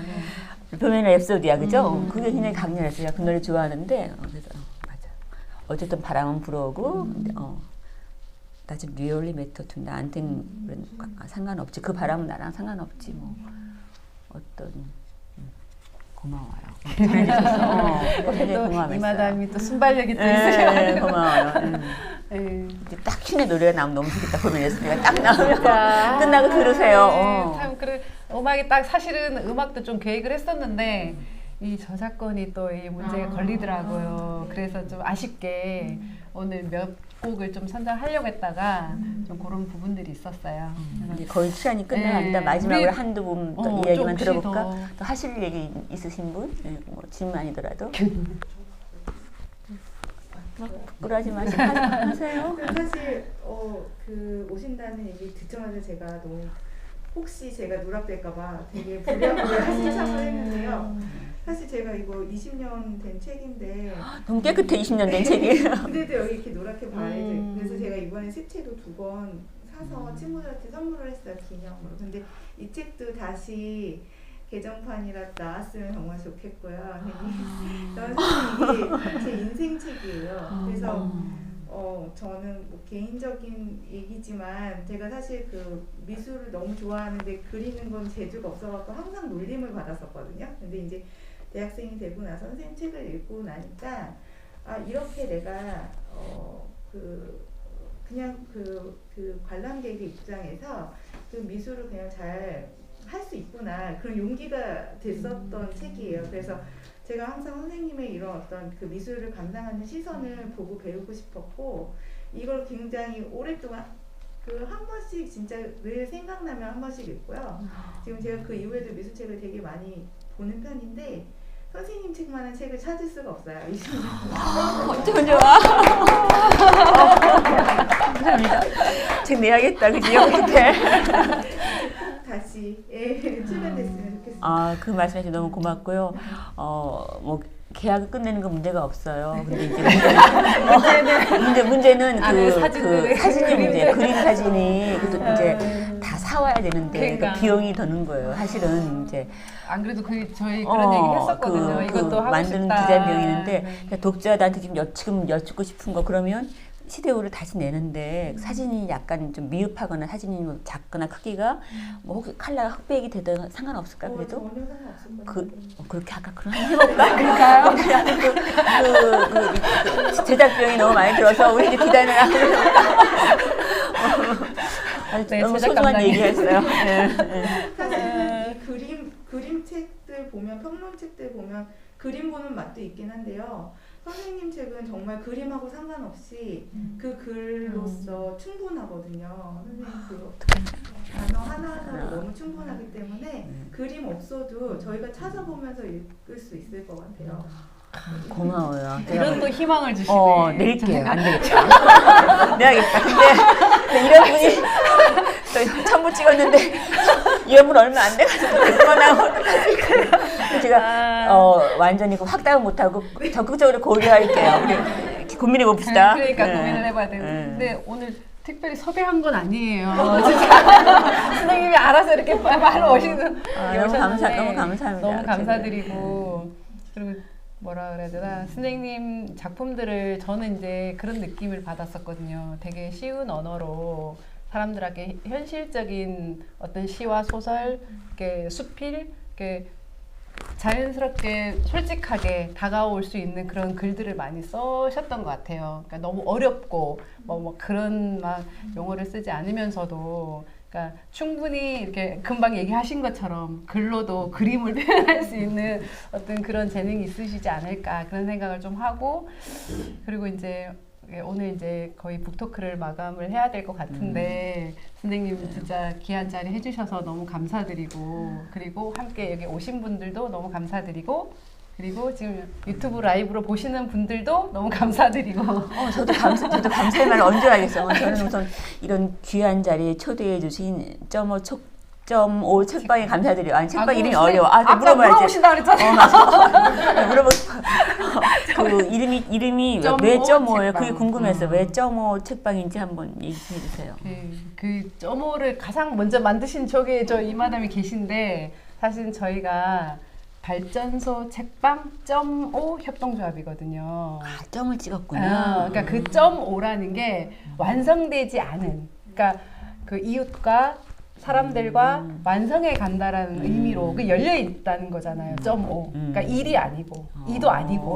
Speaker 2: 보헤미안 랩소디야, 그죠? 그게 굉장히 강렬했어요. 그 노래 좋아하는데 그래서 맞아. 어쨌든 바람은 불어오고 doesn't really matter to 나한테는 상관없지. 그 바람은 나랑 상관없지 뭐. 어떤 고마워요. 굉장히
Speaker 1: 또
Speaker 2: 고마워했어요.
Speaker 1: 이마담이 또 순발력이 또
Speaker 2: 네,
Speaker 1: 있으셔가지고.
Speaker 2: 고마워요.
Speaker 1: 네.
Speaker 2: 이제 딱 퀸의 노래가 나오면 너무 좋겠다 고민했습니다. 딱 나오면
Speaker 1: 진짜.
Speaker 2: 끝나고 들으세요.
Speaker 1: 네, 참 그래 음악이 딱 사실은 음악도 좀 계획을 했었는데 이 저작권이 또 이 문제에 걸리더라고요. 그래서 좀 아쉽게 오늘 몇 곡을 좀 선정하려고 했다가 좀 그런 부분들이 있었어요.
Speaker 2: 이제 거의 시간이 끝나갑니다.
Speaker 1: 네.
Speaker 2: 마지막으로
Speaker 1: 우리-
Speaker 2: 한두 분 또
Speaker 1: 좀
Speaker 2: 이야기만
Speaker 1: 혹시
Speaker 2: 들어볼까?
Speaker 1: 더-
Speaker 2: 또 하실 얘기 있으신 분? 네, 뭐 질문 아니더라도 부끄러워하지 마시고 하세요.
Speaker 5: 사실 그 오신다는 얘기 듣자마자 제가 너무 혹시 제가 누락될까봐 되게 부랴부랴 신청을 했는데요. 사실 제가 이거 20년 된 책인데
Speaker 2: 너무 깨끗해 20년 된 책이.
Speaker 5: 근데도 여기 이렇게 노랗게 바래져 그래서 제가 이번에 새 책을 2권 사서 친구들한테 선물을 했어요 기념으로. 근데 이 책도 다시 개정판이라 나왔으면 정말 좋겠고요. 저는 사실 이게 제 인생 책이에요. 그래서 저는 뭐 개인적인 얘기지만 제가 사실 그 미술을 너무 좋아하는데 그리는 건 재주가 없어갖고 항상 놀림을 받았었거든요. 근데 이제 대학생이 되고 나서 선생님 책을 읽고 나니까 아 이렇게 내가 그냥 그 관람객의 입장에서 그 미술을 그냥 잘 할 수 있구나 그런 용기가 됐었던 책이에요. 그래서 제가 항상 선생님의 이런 어떤 그 미술을 감상하는 시선을 보고 배우고 싶었고 이걸 굉장히 오랫동안 그 한 번씩 진짜 늘 생각나면 한 번씩 읽고요. 지금 제가 그 이후에도 미술책을 되게 많이 보는 편인데 선생님 책만한 책을 찾을 수가 없어요. 20년
Speaker 2: 어쩌면 좋아. 감사합니다. 책 내야겠다. 그지? 어떻게?
Speaker 5: 다시 출간됐으면 좋겠습니다.
Speaker 2: 아, 그 말씀해 주셔서 너무 고맙고요. 뭐 계약을 끝내는 건 문제가 없어요. 근데 이제 문제는
Speaker 1: 안에
Speaker 2: 그
Speaker 1: 사진들이
Speaker 2: 사진의 문제,
Speaker 1: 그림들.
Speaker 2: 그림 사진이 그것도 이제 다 사와야 되는데
Speaker 1: 그러니까.
Speaker 2: 그 비용이 드는 거예요. 사실은 이제
Speaker 1: 안 그래도 저희 그런 얘기 했었거든요. 이것도 하고
Speaker 2: 만드는
Speaker 1: 싶다.
Speaker 2: 디자인 비용이 있는데
Speaker 1: 네.
Speaker 2: 독자들한테 지금 여쭙고 싶은 거 그러면 시대우를 다시 내는데 사진이 약간 좀 미흡하거나 사진이 뭐 작거나 크기가 뭐 혹시 컬러가 흑백이 되든 상관없을까 그래도
Speaker 5: 전혀 상관없을 거예요.
Speaker 2: 그렇게 아까 그럼 한번 해볼까? 그럴까요? 그 제작 비용이 너무 많이 들어서 우리 이제 디자인을
Speaker 1: 네,
Speaker 2: 너무
Speaker 1: 제작
Speaker 2: 소중한
Speaker 1: 감독님.
Speaker 2: 얘기했어요. 네.
Speaker 5: 사실 이 그림책들 보면 평론책들 보면 그림 보는 맛도 있긴 한데요. 선생님 책은 정말 그림하고 상관없이 그 글로서 충분하거든요. 선생님 그 단어 하나하나로 너무 충분하기 때문에 그림 없어도 저희가 찾아보면서 읽을 수 있을 것 같아요.
Speaker 2: 고마워요.
Speaker 1: 이런 또 희망을 주시네.
Speaker 2: 내릴게요. 안 되겠다. 내야겠다. 근데 이런 분이 또 천부 찍었는데 이런 분 얼마 안 돼가지고 그만하고 어떡하지? 제가 완전히 확답을 못하고 적극적으로 고려할게요. 우리 이렇게 고민해 봅시다.
Speaker 1: 그러니까
Speaker 2: 네.
Speaker 1: 고민을 해봐야 되는데
Speaker 2: 네.
Speaker 1: 근데 오늘 특별히 섭외한 건 아니에요. 진짜 선생님이 알아서 이렇게 말로 오시는
Speaker 2: 너무 감사합니다.
Speaker 1: 너무 감사드리고 그리고 뭐라 그래야 되나 선생님 작품들을 저는 이제 그런 느낌을 받았었거든요. 되게 쉬운 언어로 사람들에게 현실적인 어떤 시와 소설, 이렇게 수필, 이렇게 자연스럽게 솔직하게 다가올 수 있는 그런 글들을 많이 써셨던 것 같아요. 그러니까 너무 어렵고 뭐 그런 막 용어를 쓰지 않으면서도 그러니까 충분히 이렇게 금방 얘기하신 것처럼 글로도 그림을 표현할 수 있는 어떤 그런 재능이 있으시지 않을까 그런 생각을 좀 하고 그리고 이제 오늘 이제 거의 북토크를 마감을 해야 될 것 같은데 선생님 진짜 귀한 자리 해주셔서 너무 감사드리고 그리고 함께 여기 오신 분들도 너무 감사드리고 그리고 지금 유튜브 라이브로 보시는 분들도 너무 감사드리고
Speaker 2: 저도 감사의 말을 언제 하겠어요. 저는 우선 이런 귀한 자리에 초대해 주신 .5 책방에 감사드려요. 아니 책방 이름이 어려워.
Speaker 1: 아까
Speaker 2: 물어봐야지.
Speaker 1: 물어보신다 그랬잖아요.
Speaker 2: 맞아. 물어보고 싶어. 그 이름이 왜
Speaker 1: .5
Speaker 2: .5예요? 그게
Speaker 1: 책방.
Speaker 2: 궁금해서 왜 .5 책방인지 한번 얘기해 주세요.
Speaker 1: 그 .5를 가장 먼저 만드신 저기 저 이마담이 계신데 사실 저희가 발전소 책방 .5 협동조합이거든요.
Speaker 2: 점을 찍었구나.
Speaker 1: 그러니까 그 .5라는 게 완성되지 않은, 그러니까 그 이웃과 사람들과 완성해 간다라는 의미로 그 열려 있다는 거잖아요. 5. 그러니까 1이 아니고 2도 아니고.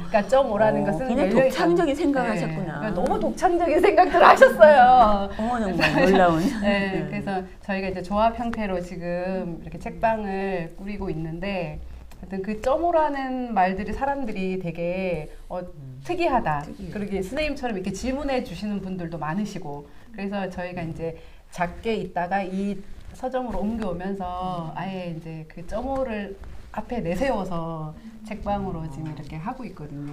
Speaker 1: 그러니까 5라는 것은
Speaker 2: 굉장히
Speaker 1: 열려
Speaker 2: 독창적인
Speaker 1: 있다는-
Speaker 2: 생각을
Speaker 1: 네.
Speaker 2: 하셨구나.
Speaker 1: 그러니까 너무 독창적인 생각들을 하셨어요.
Speaker 2: 정말 놀라운.
Speaker 1: 네, 그래서 저희가 이제 조합 형태로 지금 이렇게 책방을 꾸리고 있는데, 하여튼 그 5라는 말들이 사람들이 되게 특이하다. 그리고 선생님처럼 이렇게 질문해 주시는 분들도 많으시고, 그래서 저희가 이제 작게 있다가 이 서점으로 옮겨오면서 아예 이제 그 5를 앞에 내세워서 책방으로 지금 이렇게 하고 있거든요.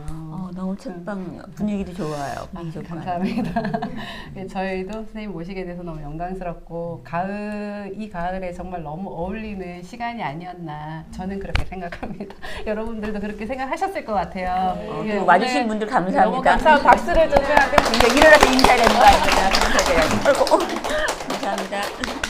Speaker 2: 너무 책방 분위기도 좋아요.
Speaker 1: 아,
Speaker 2: 분위기 좋아요.
Speaker 1: 감사합니다. 예, 저희도 선생님 모시게 돼서 너무 영광스럽고 이 가을에 정말 너무 어울리는 시간이 아니었나 저는 그렇게 생각합니다. 여러분들도 그렇게 생각하셨을 것 같아요. 예,
Speaker 2: 또 와주신
Speaker 1: 오늘
Speaker 2: 분들
Speaker 1: 너무
Speaker 2: 감사합니다.
Speaker 1: 감사한 박수를 좀 해야 되고
Speaker 2: 이제 일어나서 인사해야 되는 거 아닙니까? 감사합니다. 감사합니다.